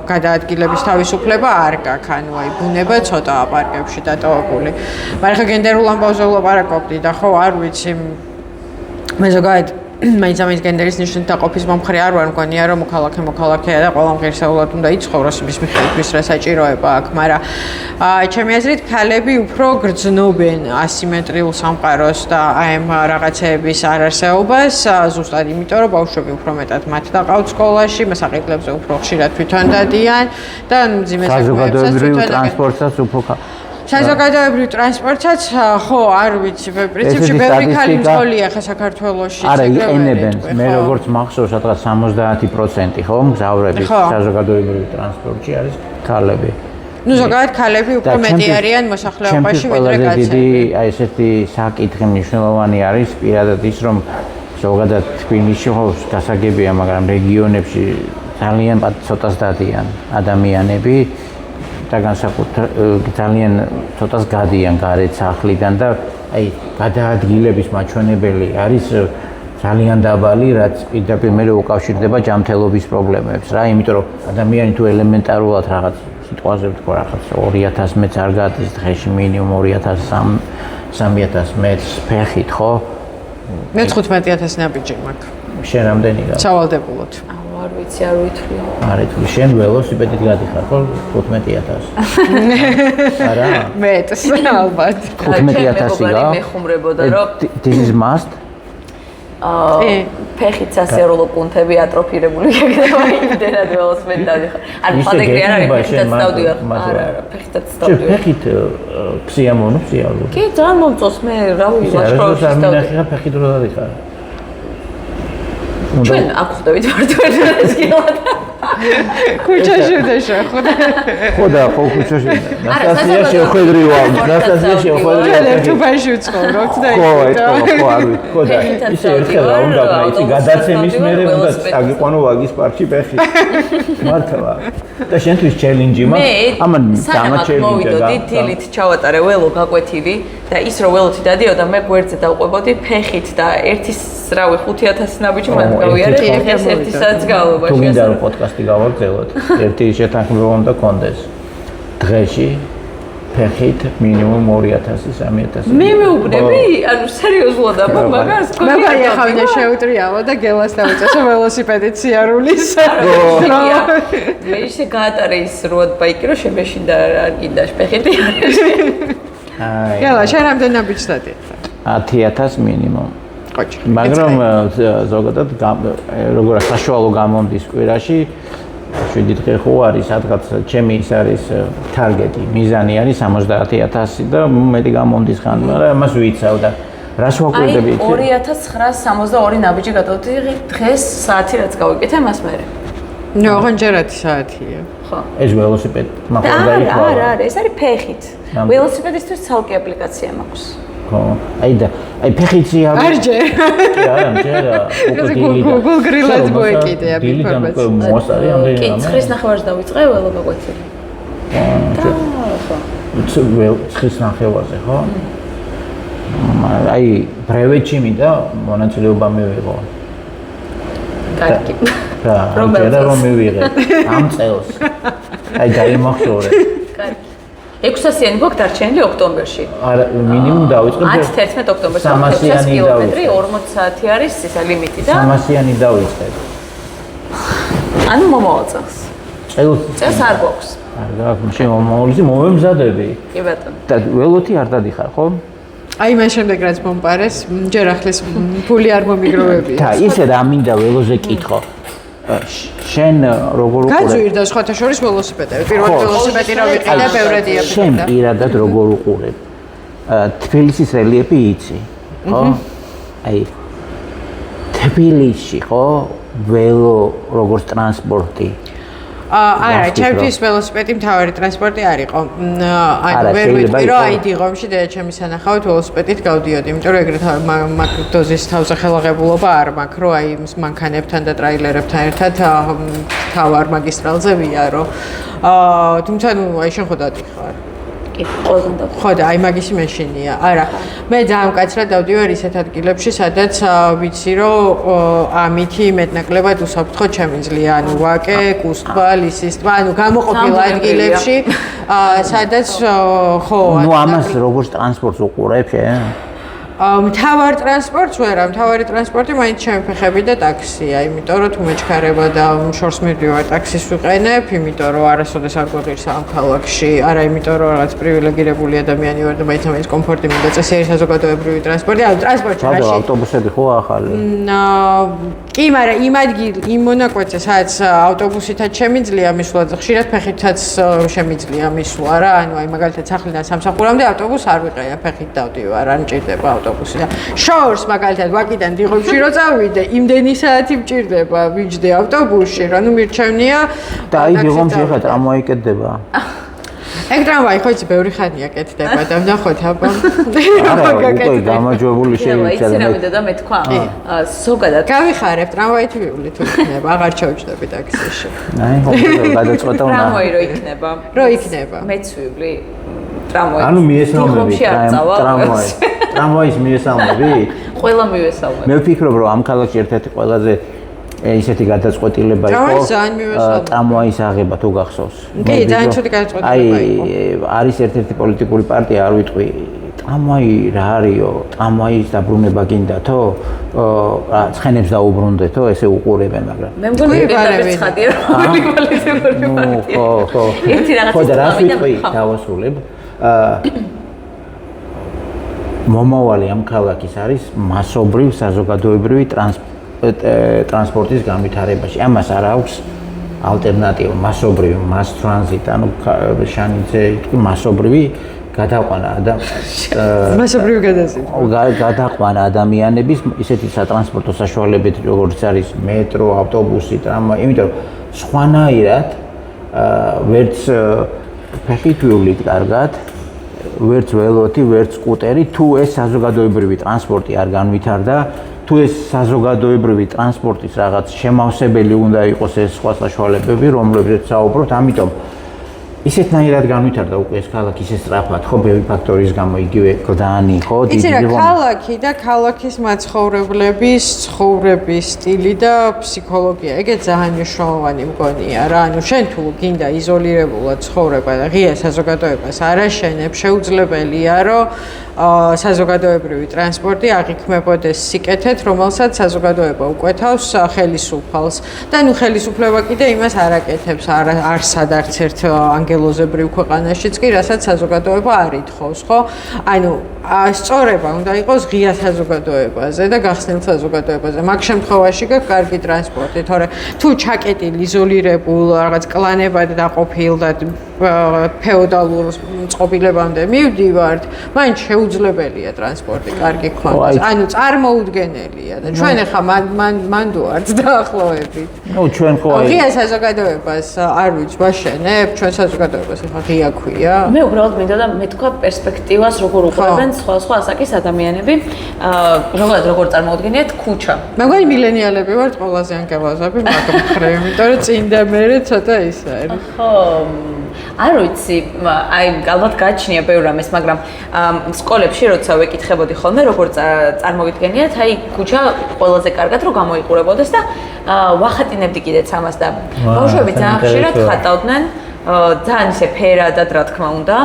გადაადგილების თავისუფლება არ გაქვს, ანუ აი ბუნება ცოტაა პარკებში დატოვებული. მაგრამ ხა გენდერულ ამბავზე ვლაპარაკობდი და ხო არ ვიცი მე ზოგადად მაინც გენდერის ნიშნით დაყოფის მომხრე არ ვარ, მგონია რომ მოქალაქეა და ყველა ღირსეულად უნდა იცხოვროს იმის მიხედვით, ვის რა საჭიროება აქვს, მაგრამ ჩემი აზრით ქალები უფრო გრძნობენ ასიმეტრიულ სამყაროს და აი ამ რაღაცეების არარსეობას, ზუსტად იმიტომ რომ ბავშვები უფრო მეტად მათ დაყავთ სკოლაში, მოსაყიდლებზე უფრო ხშირად თვითონ დადიან და მძიმე საზოგადოებრივ ტრანსპორტსაც უფრო საზოგადოებრივ ტრანსპორტსაც ხო არ ვიცი პრინციპში ბევრი ქალი მძღოლია ხა საქართველოში არა იყენებენ მე როგორც მახსოვს სადღაც 70% ხო მგზავრები საზოგადოებრივ ტრანსპორტში არის ქალები ну ზოგადად ქალები უფრო მეტი არიან მოსახლეობაში ვიდრე კაცები დიდი აი ესეთი საკითხი მნიშვნელოვანი არის პირადად ის რომ ზოგადად თბილისში ხო გასაგებია მაგრამ რეგიონებში ძალიან ცოტას დადიან ადამიანები და ძალიან ცოტას გადიან გარეთ სახლიდან და აი გადაადგილების მაჩვენებელი არის ძალიან დაბალი, რაც პირდაპირ მე უკავშირდება ჯანმრთელობის პრობლემებს რა, იმიტომ რომ ადამიანი თუ ელემენტარულად რაღაც სიტყვაზე ვთქვა რაღაც 2000 მეტრს არ გადის დღეში მინიმუმ 2000-3000 მეტრს ფეხით, ხო? მე 15000 ნაბიჯი მაქვს. შენ რამდენი გაქვს? სავალდებულოდ. არ ვიცი, არ ვითვლი. არ ითვლი, შენ ველოსიპედით გადიხარ, ხო? 15000. არა? მეტს ალბათ. 15000 გა? მეხუმრებოდა რომ This is must. ფეხით სასიარულო კუნთები ატროფირებული იქნება იმდენად ველოსიპედით გადიხარ. არ ფადეგრი არ არის, ფეხითაც დავდივარ. არა, ფეხითაც დავდივარ. ფეხით ქსიამოვნო ქსიარულო. კი, ძალიან მომწონს მე, რავი, ლაშქრობაში დავდივარ. ფეხით რო დადიხარ. ჩვენ აქ ხვდებით მარტივად გილად. ქუჩაში ვდაშახოთ. ხო და ხო ქუჩაში. ნასტასია შეხვედრი ვარ. ნასტასია შეხვედრი. ჩვენ ერთუბანში ვცხოვრობთ და ხო, არ ვიცი. ხო და ისე ერთხელ რა უნდა იცი გადაცემის მერე უნდა წაგიყვანო ვაგის პარკში ფეხი. მართლა. და შენთვის ჩელენჯი მაქვს. ამან დამაჩელენჯა. მოვიდოდი დილით ჩავატარე ველო გაკვეთილი და ის რო ველოთი დადიოდა მე გვერდზე დავყვებოდი ფეხით და ერთის რავი 5000 ნაბიჯი მან გავიარე ეს ერთი საათის განმავლობაში. თუ გინდა რომ პოდკასტი გავაგრძელოთ, ერთი შეთანხმება უნდა კონდეს. დღეში ფეხით მინიმუმ 2000-3000. მე მეუბნები, ანუ სერიოზულად აბა მაგას მე ხავდა შეუტრიალა და გელას დავიწესო ველოსიპედით სიარულის. მე ისე გაატარე ის როდ ბაიკი რომ შემეშინდა არ გინდა ფეხით არის. გელა შენ რამდენი ნაბიჯს დადიხარ? 10000 მინიმუმ. კოჩი. მაგრამ ზოგადად როგორ საშუალო გამომდის კვირაში 7 დღე ხო არის, სადღაც ჩემი ის არის ტარგეტი, მიზანი არის 70000 და მეტი გამომდის ხან, მაგრამ მას ვიცავ და რას ვაკვირდები? 2962 ნაბიჯი გადავდიღე დღეს საათი რაც გავიკეთე მას მერე. ნუ ოღონდ საათია. ხო. ეს ველოსიპედი მაგალითად დაიწყო. არა, ეს არის ფეხით. ველოსიპედისთვის ცალკე აპლიკაცია მაქვს. ხო. აი ფეხიცი არის. არ ჯერ. კი არა, ჯერა. Google გრილად მოეკიდე აპლიკაცია. მოსარი ამდენი კი, 9:30-ს დავიწყე ველო გაკვეთილი. ხო. ცხის ნახევარზე, ხო? აი ბრევეთში მინდა მონაწილეობა მივიღო. კარგი. რა, რომ მივიღე ამ წელს. აი დაიმახსოვრე. კარგი. 600-იანი გვაქვს დარჩენილი ოქტომბერში. არა, მინიმუმ დავიწყე 10-11 ოქტომბერს 300-იანი კილომეტრი, 40 საათი არის ისა ლიმიტი და 300-იანი დავიწყე. ანუ მომავალ წელს. წელს არ გვაქვს. არ გაქვს, შენ მომავალში მომემზადები. კი ბატონო. და ველოთი არ დადიხარ, ხო? აი მან შემდეგ რაც მომპარეს, ჯერ ახლის ფული არ მომიგროვებია. და ისე რა მინდა ველოზე კითხო. შენ როგორ უყურებ? გაძვირდა სხვათა შორის ველოსიპედები. პირველი ველოსიპედი რა ვიყიდე, ბევრად იაფი. შენ პირადად როგორ უყურებ? თბილისის რელიეფი იცი, ხო? აი თბილისში, ხო? ველო როგორც ტრანსპორტი არა, ჩემთვის ველოსიპედი მთავარი ტრანსპორტი არ იყო. ანუ ვერ ვიტყვი, რომ აი დიღომში დედაჩემის სანახავად ველოსიპედით გავდიოდი, იმიტომ რომ ეგრეთ მაგდოზის თავზე ხელაღებულობა არ მაქვს, რომ აი მანქანებთან და ტრაილერებთან ერთად თავარ მაგისტრალზე ვიარო. თუმცა ნუ აი შენ ხო დადიხარ. ხო და აი მაგისი მეშინია. არა, მე ძალიან მკაცრად დავდივარ ისეთ ადგილებში, სადაც ვიცი, რომ ამითი მეტნაკლებად უსაფრთხო შემიძლია, ანუ ვაკე, კუსტბა, ლისისტბა, ანუ გამოყოფილ ადგილებში, სადაც ხო. ნუ ამას როგორც ტრანსპორტს უყურებ, მთავარ ტრანსპორტს ვერა, მთავარი ტრანსპორტი მაინც ჩემი ფეხები და ტაქსია, იმიტომ რომ თუ მეჩქარება და შორს მივდივარ ტაქსის ვიყენებ, იმიტომ რომ არასოდეს არ გვეღირსა ამ ქალაქში, არა იმიტომ რომ რაღაც პრივილეგირებული ადამიანი ვარ და მაინც კომფორტი მინდა წესიერი საზოგადოებრივი ტრანსპორტი, ანუ ტრანსპორტში რა ავტობუსები ხო ახალი? კი, მაგრამ იმ მონაკვეთზე, სადაც ავტობუსითაც შემიძლია მისვლა, ხშირად ფეხითაც შემიძლია მისვლა რა, ანუ აი მაგალითად სახლიდან სამსახურამდე ავტობუსს არ ვიყია, ფეხით დავდივარ, არ მჭირდება ავტობუსი და შორს მაგალითად ვაკიდან დიღომში რო წავიდე, იმდენი საათი მჭირდება ვიჯდე ავტობუსში, რა ნუ მირჩევნია და აი დიღომში ხა ტრამვაი კეთდება. ეგ ტრამვაი ხო იცი ბევრი ხანია კეთდება და ვნახოთ აბა. არა, უკვე გამარჯვებული შეიძლება იცი და მე თქვა, ზოგადად გავიხარებ ტრამვაით ვივლი თუ იქნება, აღარ ჩავჭდები ტაქსიში. აი, ხო, გადაწყვეტა უნდა. ტრამვაი რო იქნება. რო იქნება. მეც ვივლი ტრამვაი. ანუ მიესალმები ტრამვაი. ტრამვაის მიესალმები? ყველა მივესალმები. მე ვფიქრობ, რომ ამ ქალაქში ერთ-ერთი ყველაზე ისეთი გადაწყვეტილება იყო ტრამვაის აღება თუ გახსოვს. კი, ძალიან ცუდი გადაწყვეტილება იყო. არის ერთ-ერთი პოლიტიკური პარტია, არ ვიტყვი, ტრამვაი რა არისო? ტრამვაის დაბრუნება გინდათო? ცხენებს დაუბრუნდეთო? ესე უყურებენ, მაგრამ მე მგონი პირდაპირ ცხადია, რომ პოლიტიკური პარტია. ხო. ერთი რაღაცა ხო და რა ვიტყვი, დავასრულებ. მომავალი ამ ქალაქის არის მასობრივ საზოგადოებრივი ტრანსპორტის განვითარებაში. ამას არ აქვს ალტერნატივა, მასობრივი, mass transit, ანუ შანიძე იტყვი მასობრივი გადაყვანა მასობრივი გადაყვანა ადამიანების ისეთი სატრანსპორტო საშუალებებით, როგორც არის მეტრო, ავტობუსი, ტრამვაი, იმიტომ რომ სხვანაირად ვერც ფეხით ვივლით კარგად, ვერც ველოთი, ვერც სკუტერი, თუ ეს საზოგადოებრივი ტრანსპორტი არ განვითარდა, თუ ეს საზოგადოებრივი ტრანსპორტის რაღაც შემავსებელი უნდა იყოს ეს სხვა საშუალებები, რომლებზეც საუბრობთ, ამიტომ ისეთნაირად განვითარდა უკვე ეს ქალაქი ისე სწრაფად, ხო, ბევრი ფაქტორის გამო იგივე კლდანი, ხო, დიდი ქალაქი და ქალაქის მაცხოვრებლების ცხოვრების სტილი და ფსიქოლოგია, ეგეც ძალიან მნიშვნელოვანი მგონია რა. ანუ შენ თუ გინდა იზოლირებულად ცხოვრება და ღია საზოგადოებას არ აშენებ, შეუძლებელია, რომ საზოგადოებრივი ტრანსპორტი აღიქმებოდეს სიკეთეთ, რომელსაც საზოგადოება უკვეთავს ხელისუფალს. და ნუ ხელისუფლება კიდე იმას არ აკეთებს, არსად არც ერთ ანგელოზებრივ ქვეყანაშიც კი, რასაც საზოგადოება არ ითხოვს, ხო? ანუ სწორება უნდა იყოს ღია საზოგადოებაზე და გახსნილ საზოგადოებაზე. მაგ შემთხვევაში გაქვს კარგი ტრანსპორტი, თორე თუ ჩაკეტილ, იზოლირებულ, რაღაც კლანებად დაყოფილ და ფეოდალურ წყობილებამდე მივდივართ, მაინც შეუძლებელია ტრანსპორტი კარგი ქონდეს. ანუ წარმოუდგენელია და ჩვენ ახლა მანდ ვართ დაახლოებით. ნუ ჩვენ ხო აი ღია საზოგადოებას არ ვიცი, ვაშენებ, ჩვენ საზოგადოებას ახლა ღია ქვია. მე უბრალოდ მინდა და მე თქვა პერსპექტივას როგორ უყურებენ სხვა ასაკის ადამიანები, როგორ წარმოუდგენიათ ქუჩა. მე მგონი მილენიალები ვართ ყველაზე ანგელოზები მაგ მხრივ, იმიტომ რომ წინდა მერე ცოტა ის არის. ხო. არ ვიცი, აი ალბათ გაჩნია ბევრ რამეს, მაგრამ სკოლებში როცა ვეკითხებოდი ხოლმე, როგორ წარმოვიდგენიათ, აი ქუჩა ყველაზე კარგად რომ გამოიყურებოდეს და ვახატინებდი კიდეც ამას და ბავშვები ძალიან ხშირად ხატავდნენ ძალიან ისე ფერადად რა თქმა უნდა,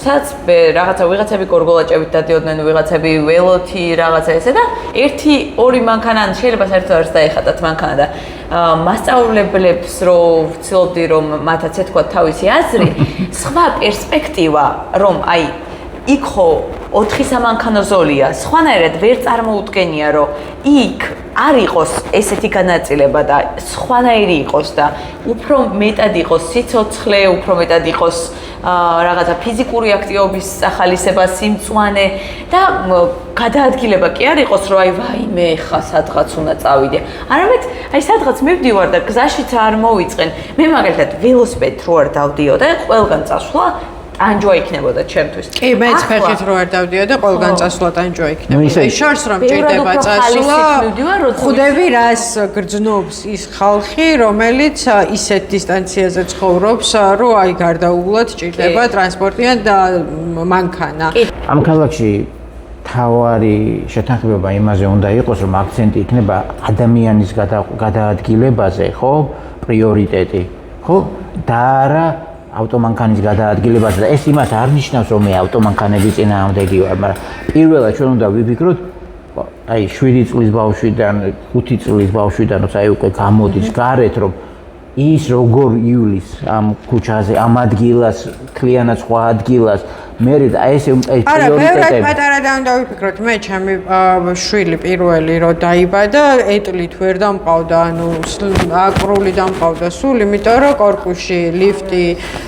სადაც ვიღაცები გორგოლაჭებით დადიოდნენ, ვიღაცები ველოთი, რაღაცა ესე და 1-2 მანქანა, შეიძლება საერთოდ არც დაეხატათ მანქანა და მასწავლებლებს რო ვცდილობდი რომ მათაც ეთქვა თავისი აზრი, სხვა პერსპექტივა რომ აი იქ ხო 4 სამანქანო ზოლია, სხვანაირად ვერ წარმოუდგენია რომ იქ არ იყოს ესეთი განაწილება და სხვანაირი იყოს და უფრო მეტად იყოს სიცოცხლე, უფრო მეტად იყოს რაღაცა ფიზიკური აქტივობის ახალისება, სიმწვანე და გადაადგილება კი არ იყოს, რომ აი ვაიმე, ხა სადღაც უნდა წავიდე. არამედ აი სადღაც მივდივარ და გზაშიც არ მოვიწყენ. მე მაგალითად ველოსიპედით რო არ დავდიო და ყველგან წასვლა ტანჯვა იქნებოდა ჩემთვის. კი, მეც ფეხით რო არ დავდიო და ყველგან წასვლა ტანჯვა იქნებოდა. ის შორს რომ ჭირდება წასვლა, ხვდები რას გრძნობს ის ხალხი, რომელიც ისეთ დისტანციაზე ცხოვრობს, რომ აი გარდაუვლად ჭირდება ტრანსპორტიან და მანქანა. ამ ქალაქში თავარი შეთანხმება იმაზე უნდა იყოს, რომ აქცენტი იქნება ადამიანის გადაადგილებაზე, ხო? პრიორიტეტი, ხო? და არა ავტომანქანის გადაადგილებაზე და ეს იმას არ ნიშნავს, რომ მე ავტომანქანების წინააღმდეგი ვარ, მაგრამ პირველად ჩვენ უნდა ვიფიქროთ, აი 7 წლის ბავშვიდან, 5 წლის ბავშვიდან, როცა აი უკვე გამოდის გარეთ, რომ ის როგორ იulis ამ ქუჩაზე, ამ ადგილას, მთლიანად სხვა ადგილას მე და ეს არა, ბევრად პატარად უნდა ვიფიქროთ. მე ჩემი შვილი პირველი რო დაიბადა, ეტლით ვერ დამყავდა, ანუ აკრული დამყავდა სულ, იმიტომ რომ კორპუსში ლიფტი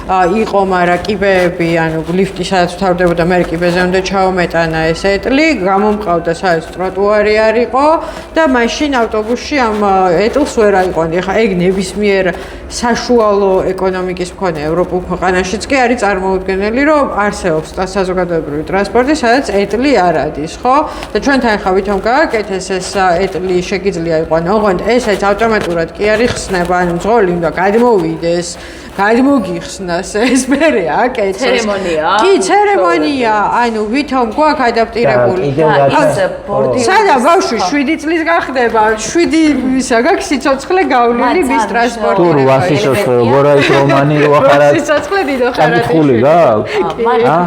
იყო, მაგრამ კიბეები, ანუ ლიფტი სადაც ვთავდებოდა, მე კიბეზე უნდა ჩაომეტანა ეს ეტლი, გამომყავდა სადაც ტროტუარი არ იყო და მაშინ ავტობუსში ამ ეტლს ვერ აიყვანდი. ხა ეგ ნებისმიერ საშუალო ეკონომიკის მქონე ევროპულ ქვეყანაშიც კი არის წარმოუდგენელი, რომ არსებობს საზოგადოებრივი ტრანსპორტი, სადაც ეტლი არ ადის, ხო? და ჩვენთან ახლა ვითომ გააკეთეს ეს ეტლი შეგიძლია იყვანო, ოღონდ ესეც ავტომატურად კი არ იხსნება, ანუ მძღოლი უნდა გადმოვიდეს, გადმოგიხსნას ეს მერე აკეთოს. ცერემონია. კი, ცერემონია, ანუ ვითომ გვაქვს ადაპტირებული. ის ბორდი სადა ბავშვი 7 წლის გახდება, 7 ისა გაქვს სიცოცხლე გავლილი მის ტრანსპორტში. თუ ვასიცოცხლე როგორ არის რომანი რო ახარა სიცოცხლე დიდო ხარად. ხული გაქვს?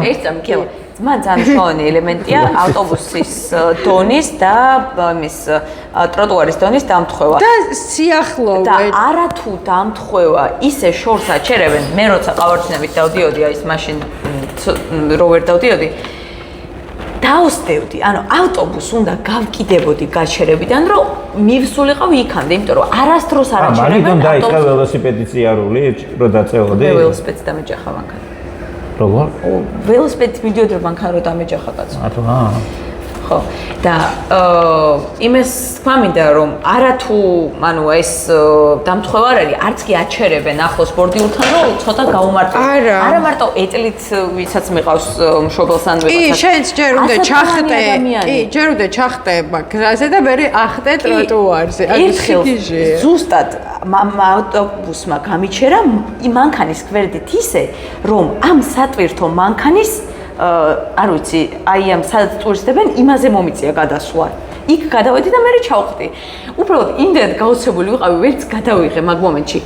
ეს მიქელა მან ძალიან ელემენტია ავტობუსის დონის და მის ტროტუარის დონის დამთხევა. და სიახლოვე. და არათუ დამთხევა ისე შორს აჩერებენ. მე როცა ყავარჩინებით დავდიოდი, აი ეს მაშინ რო ვერ დავდიოდი. დავსდევდი, ანუ ავტობუსს უნდა გავკიდებოდი გაჩერებიდან, რომ მივსულიყავ იქამდე, იმიტომ რომ არასდროს არ აჩერებენ. მაგიტომ დაიწყე ველოსიპედის წიარული, რო დაწეოდი? მე ველოსიპედს დამეჯახა მანქანა. როგორ? ველოსიპედით მიდიოდი რომ მანქანა რო დამეჯახა კაცო. ათვა. ხო. და იმას თქვა მინდა რომ არათუ, ანუ ეს დამთხევა არ არის, არც კი აჩერებენ ახლოს ბორდიურთან, რომ ცოტა გაუმარტო. არა მარტო ეტლით ვისაც მიყავს მშობელს ან ვიღაცას. კი, შენც ჯერ უნდა ჩახტე. კი, ჯერ უნდა ჩახტე გზაზე და მე ახტე ტროტუარზე. ერთხელ ზუსტად ავტობუსმა გამიჩერა მანქანის გვერდით ისე, რომ ამ სატვირთო მანქანის არ ვიცი, აი ამ სადაც ტურისტებენ, იმაზე მომიწია გადასვლა. იქ გადავედი და მე ჩავხდი. უბრალოდ იმდენად გაოცებული ვიყავი, ვერც გადავიღე მაგ მომენტში.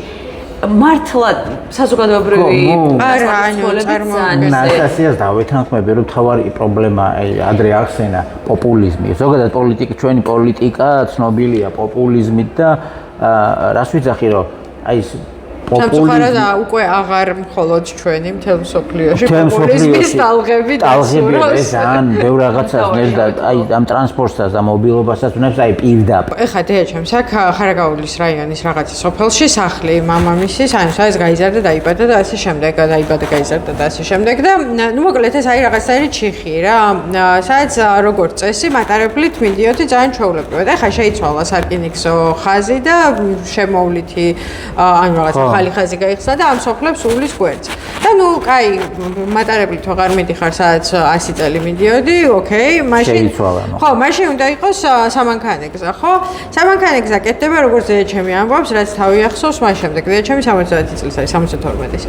მართლა საზოგადოებრივი არა, ანუ წარმოადგენს. ნასასიას დავეთანხმები, რომ თავარი პრობლემა ადრე ახსენა პოპულიზმი. ზოგადად ჩვენი პოლიტიკა ცნობილია პოპულიზმით და რას ვიცახი, რომ აი ეს სამწუხაროდ უკვე აღარ მხოლოდ ჩვენი მთელ მსოფლიოში პოპულიზმის ტალღები ეს ან ბევრ რაღაცას ნიშნავს და აი ამ ტრანსპორტსაც და მობილობასაც უნებს აი პირდაპირ. ეხლა დიაჩემს აქ ხარაგაულის რაიონის რაღაცა სოფელში სახლი მამამისის, ანუ სადაც გაიზარდა, დაიბადა და ასე შემდეგ, დაიბადა, გაიზარდა და ასე შემდეგ და ნუ მოკლედ ეს არის რაღაცაერი ჩიხი რა, სადაც როგორც წესი მატარებლით მიდიოდი ძალიან ჩვეულებრივად. ეხლა შეიცვალა სარკინიგზო ხაზი და შემოვლითი ანუ რაღაცა ხალი ხაზი გაიხსნა და ამ სოფლებს უვლის გვერდს. და ნუ, კაი, მატარებლით ვეღარ მიდიხარ, სადაც 100 წელი მიდიოდი, ოკეი, მაშინ ხო, მაშინ უნდა იყოს სამანქანე გზა, ხო? სამანქანე გზა კეთდება, როგორც ჩემი ამბობს, რაც თავი ახსოვს, მას შემდეგ ჩემი 70 წლის არის 72-ის.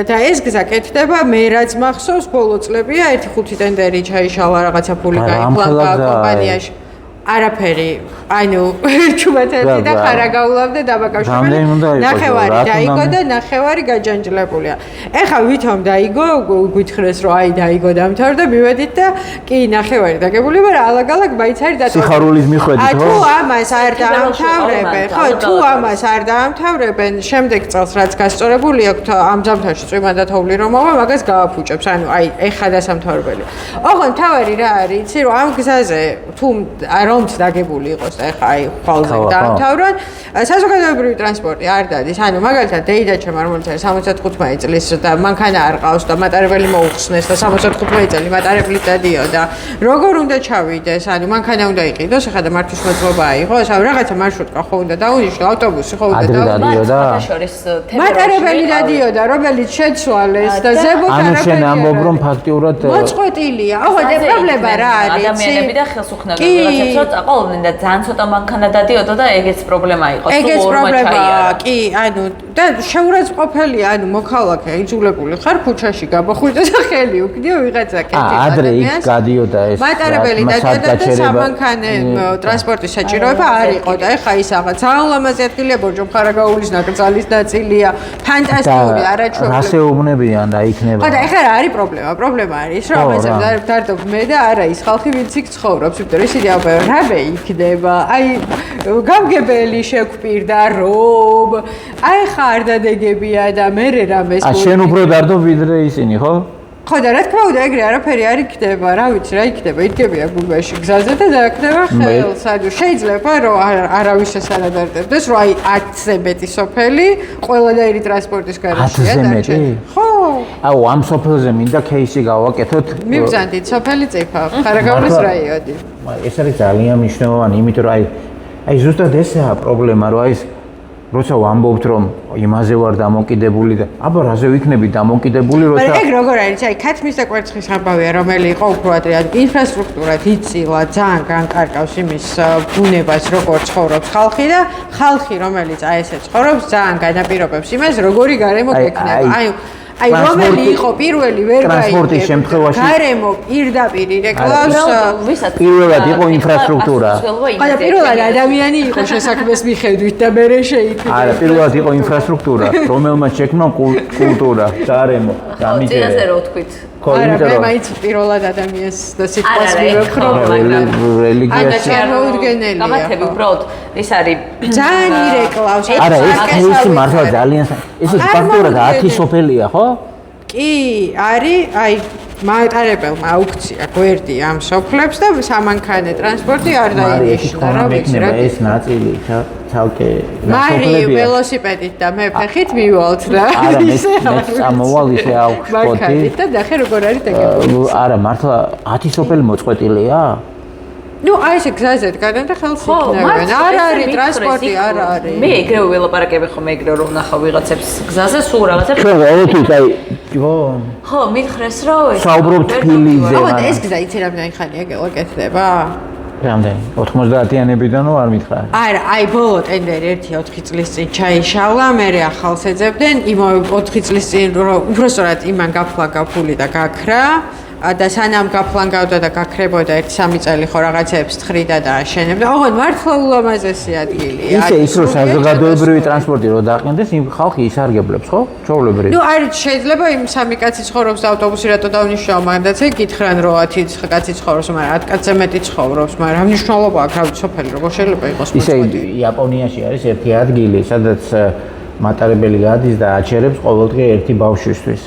და ეს გზა კეთდება, მე რაც მახსოვს, ბოლო წლებია, 1-5 ტენდერი ჩაიშალა რაღაცა ფული გაიფლანკა კომპანიაში. არაფერი, ანუ ჩუმათელი და ხარაგაულამდე დაბაკავშირებული. ნახევარი დაიგო და ნახევარი გაჯანჯლებულია. ეხლა ვითომ დაიგო, გვითხრეს რომ აი დაიგო დამთავრდა, მივედით და კი ნახევარი დაგებული, მაგრამ ალაგ-ალაგ მაიცარი დატოვა. სიხარულის მიხვედით, ხო? თუ ამას არ დაამთავრებენ, ხო, თუ ამას არ დაამთავრებენ, შემდეგ წელს რაც გასწორებული აქვს, ამ ზამთარში წვიმადა თოვლი რომ მოვა, მაგას გააფუჭებს. ანუ აი ეხლა დასამთავრებელი. ოღონდ თავარი რა არის, იცი რომ ამ გზაზე თუ რომც დაგებული იყოს და ეხა აი ხვალზე დაამთავროთ. საზოგადოებრივი ტრანსპორტი არ დადის. ანუ მაგალითად დეიდაჩემ რომელიც არის 75 წლის და მანქანა არ ყავს და მატარებელი მოუხსნეს და 75 წელი მატარებლით დადიოდა. როგორ უნდა ჩავიდეს? ანუ მანქანა უნდა იყიდოს, ეხლა და მართვის მოძღობა აიღოს, ანუ რაღაცა მარშრუტკა ხო უნდა დაუნიშნო, ავტობუსი ხო უნდა დადიოდა. მატარებელი დადიოდა, რომელიც შეცვალეს და ზებოთ ანუ შენ ამბობ რომ ფაქტიურად მოწყვეტილია. ოღონდ პრობლემა რა არის? ადამიანები და ხელსუქნელები რაღაცებს რომ აყოლდნენ და ძალიან ცოტა მანქანა დადიოდა და ეგეც პრობლემა იყო. ეგეც პრობლემა, კი, ანუ და შეურაცხყოფელია, ანუ მოქალაქე იძულებული ხარ ქუჩაში გაბოხვიდე და ხელი უკდიო ვიღაცა კეთილ ადამიანს. გადიოდა ეს მატარებელი დადიოდა და სამანქანე ტრანსპორტის საჭიროება არ იყო და ეხა ის რაღაც ძალიან ლამაზი ადგილია, ბორჯომხარაგაულის ნაკრძალის ნაწილია, ფანტასტიკური არაჩვეულებრივი. რასეუბნებიან და იქნება. ხო და ეხლა რა არის პრობლემა? პრობლემა არის რომ ამაზე დარდობ მე და არა ის ხალხი ვინც იქ ცხოვრობს, იმიტომ რომ ისინი ალბათ რაბე იქნება. აი გამგებელი შეგვპირდა რომ აი ხარ დადეგებია და მე რამეს შენ უფრო დარდობ ვიდრე ისინი, ხო? ხო და რა თქმა უნდა ეგრე არაფერი არ იქნება, რა ვიცი რა იქნება, იდგებია გუბაში გზაზე და დააკნება ხელს. ანუ შეიძლება რომ არავის შესაძლებლობდეს, რომ აი 10-ზე მეტი სოფელი ყველანაირი ტრანსპორტის გარშეა დარჩენილი. ხო. აუ ამ სოფელზე მინდა кейსი გავაკეთოთ. მიბრძანდით სოფელი წიფა, ხარაგაულის რაიონი. ეს არის ძალიან მნიშვნელოვანი, იმიტომ რომ აი ზუსტად ესაა პრობლემა, რომ აი როცა ვამბობთ რომ იმაზე ვარ დამოკიდებული და აბა რაზე ვიქნები დამოკიდებული როცა მაგრამ ეგ როგორ არის აი ქათმის და კვერცხის ამბავია რომელი იყო უფრო ადრე ინფრასტრუქტურა დიცილა ძალიან განკარგავს იმის ბუნებას როგორ ცხოვრობს ხალხი და ხალხი რომელიც აი ესე ცხოვრობს ძალიან განაპირობებს იმას როგორი გარემო გექნება აი რომელი იყო პირველი ვერ ტრანსპორტის შემთხვევაში გარემო პირდაპირ ირეკლავს პირველად იყო ინფრასტრუქტურა არა პირველად ადამიანი იყო შესაქმეს მიხედვით და მე შეიქმნა არა პირველად იყო ინფრასტრუქტურა რომელმაც შექმნა კულტურა გარემო დამიჯერა ასე რო ვთქვით არა მე მაინც პირველად ადამიანს და სიტყვას მივექრო რელიგიაში წარმოუდგენელია გამათები უბრალოდ ეს არის ძალიან ირეკლავს არა ეს მართლა ძალიან ეს ფაქტურად 10 სოფელია ხო კი არის აი მატარებელმა აუქცია გვერდი ამ სოფლებს და სამანქანე ტრანსპორტი არ დაინიშნა რა ვიცი რა ეს ნაწილი ცალკე მარი ველოსიპედით და მე ფეხით მივალთ და არა მე წამოვალ ისე აუქშფოთი და ნახე როგორ არის დაგებული არა მართლა 10 სოფელი მოწყვეტილია ნუ აი ეს გზაზე დგანან და ხელს იქნებიან არ არის ტრანსპორტი არ არის მე ეგრევე ველაპარაკები ხომ ეგრე რომ ნახავ ვიღაცებს გზაზე სულ რაღაცებს ჩვენ ყოველთვის აი ხო მითხრეს რომ საუბრობთ ფილიზე მაგრამ ეს გზა იცი რამდენი ხანია გეკეთდება რამდენი 90-იანებიდანო არ მითხრა არა აი ბოლო ტენდერი 1-4 წლის წინ ჩაიშალა მე ახალს ეძებდნენ იმ 4 წლის წინ უბრალოდ იმან გაფლანგა ფული და გაქრა და სანამ გაფლანგავდა და გაქრებოდა 1-3 წელი ხო რაღაცეებს თხრიდა და აშენებდა. ოღონდ მართლა ულამაზესი ადგილია. ისე ის რომ საზოგადოებრივი ტრანსპორტი რო დაყენდეს, იმ ხალხი ისარგებლებს, ხო? ჩვეულებრივი. ნუ არის შეიძლება იმ 3 კაცი ცხოვრობს და ავტობუსი რატო დავნიშნავ, მაგდაც ეგ გითხრან რომ 10 კაცი ცხოვრობს, მაგრამ 10 კაცზე მეტი ცხოვრობს, მაგრამ რა მნიშვნელობა აქვს რა სოფელი როგორ შეიძლება იყოს მოწყვეტილი. ისე იაპონიაში არის ერთი ადგილი, სადაც მატარებელი გადის და აჩერებს ყოველდღე ერთი ბავშვისთვის.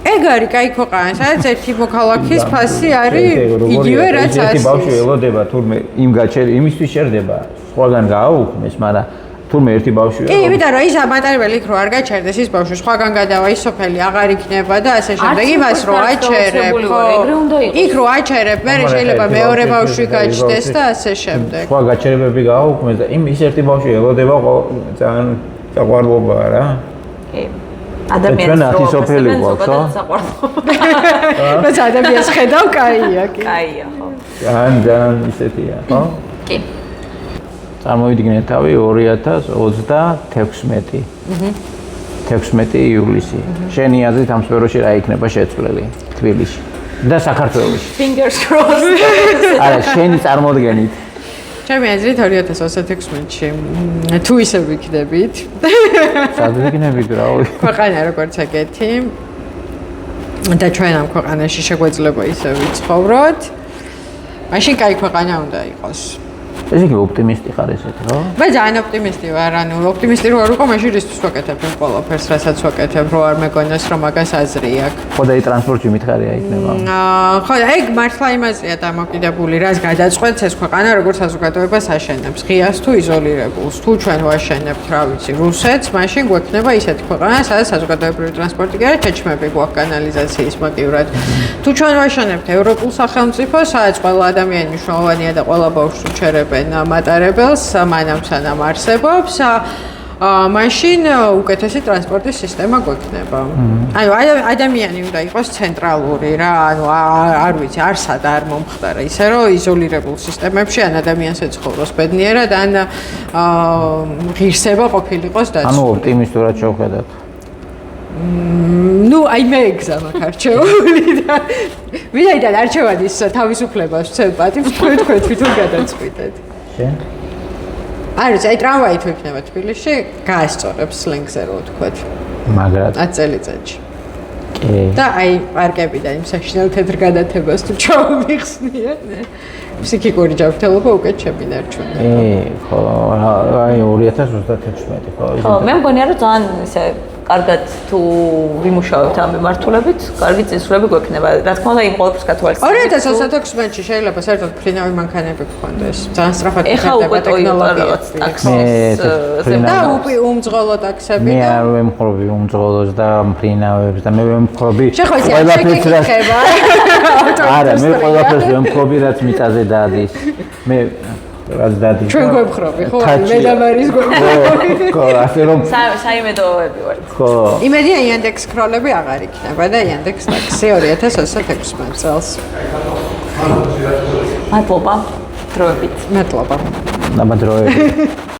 ეგ არის кай ქვეყანა, სადაც ერთი მოქალაქის ფასი არის იგივე რაც არის. ერთი ბავშვი ელოდება თურმე იმ გაჩერ იმისთვის შერდება, სხვაგან გააუქმეს, მაგრამ თურმე ერთი ბავშვი კი, იმიტომ რომ ის მატარებელი იქ რო არ გაჩერდეს ის ბავშვი სხვაგან გადავა ის სოფელი აღარ იქნება და ასე შემდეგ იმას რო აჩერებ, ხო? იქ რო აჩერებ, მე შეიძლება მეორე ბავშვი გაჩნდეს და ასე შემდეგ. სხვა გაჩერებები გააუქმეს და იმ ის ერთი ბავშვი ელოდება ძალიან საყვარლობაა რა. კი. ადამიანს რო სოფელი გვაქვს, ხო? բայց ადამიანს ხედავ კაია, კი. კაია, ხო. ძალიან ისეთია, ხო? კი. წარმოვიდგინეთ თავი 2026. 16 ივლისი. შენი აზრით ამ სფეროში რა იქნება შეცვლილი თბილისში და საქართველოში? Fingers crossed. არა, შენი წარმოდგენით. ჩემი აზრით 2026-ში თუ ისე ვიქნებით. სად ვიქნებით რა? ქვეყანა როგორც ეგეთი. და ჩვენ ამ ქვეყანაში შეგვეძლება ისე ვიცხოვროთ. მაშინ კაი ქვეყანა უნდა იყოს. ესე იგი ოპტიმისტი ხარ ესეთი, ხო? მე ძალიან ოპტიმისტი ვარ, ანუ ოპტიმისტი რო არ ვიყო, მაშინ რისთვის ვაკეთებ იმ ყველაფერს, რასაც ვაკეთებ, რო არ მეგონას რომ მაგას აზრი აქვს. ხო და ტრანსპორტში მითხარია იქნება. ხო, ეგ მართლა იმაზეა დამოკიდებული, რას გადაწყვეტს ეს ქვეყანა, როგორც საზოგადოებას აშენებს, ღიას თუ იზოლირებულს. თუ ჩვენ ვაშენებთ, რა ვიცი, რუსეთს, მაშინ გვექნება ისეთი ქვეყანა, სადაც საზოგადოებრივი ტრანსპორტი კი არა, ჩეჩმები გვაქვს კანალიზაციის მაგივრად. თუ ჩვენ ვაშენებთ ევროპულ სახელმწიფოს, სადაც ყველა ადამიანი მნიშვნელოვანია და ყველა ბავშვს უჩერებენ მატარებელს, მანამ სანამ არსებობს, მაშინ უკეთესი ტრანსპორტის სისტემა გვექნება. ანუ ადამიანი უნდა იყოს ცენტრალური რა, ანუ არ ვიცი, არ სად არ მომხდარა ისე რომ იზოლირებულ სისტემებში ან ადამიანს ეცხოვროს ბედნიერად, ან ღირსება ყოფილიყოს დაცული. ანუ ოპტიმისტურად შევხედოთ. ნუ აი მე ეგზამა არჩეული და ვინაიდან არჩევანის თავისუფლებას ვცემ პატივს, თქვენ თვითონ გადაწყვიტეთ. შენ? არის, აი ტრამვაი თუ იქნება თბილისში, გაასწორებს სლენგზე რო ვთქვათ. მაგრად. 10 წელიწადში. კი. და აი პარკებიდან იმ საშინელ თეთრ განათებას თუ ჩავმიხსნიან, ფსიქიკური ჯანმრთელობა უკეთ შემინარჩუნდა. ხო, აი 2036 ხო. ხო, მე მგონია რომ ძალიან ისე კარგად თუ ვიმუშავებთ ამ მიმართულებით, კარგი წინსვლები გვექნება. რა თქმა უნდა, იმ ყოველთვის გათვალისწინებით. 2026-ში შეიძლება საერთოდ ფრინავი მანქანები გქონდეს. ძალიან სწრაფად ეხა უკვე ტოიოტა რაღაც ტაქსის და უმძღოლო ტაქსები მე და არ ვემხრობი უმძღოლოს და მფრინავებს და მე ვემხრობი ყველაფერს ხება. არა, მე ყველაფერს ვემხრობი, რაც მიწაზე დადის. მე რაც დადის. ჩვენ გვემხრობი, ხო? მე და მარის გვემხრობი. ხო, ასე რომ საიმედოები ვართ. ხო. იმედია იანდექს კროლები აღარ იქნება და იანდექს ტაქსი 2026 წელს. მადლობა დროებით. მადლობა. ნაბადროები.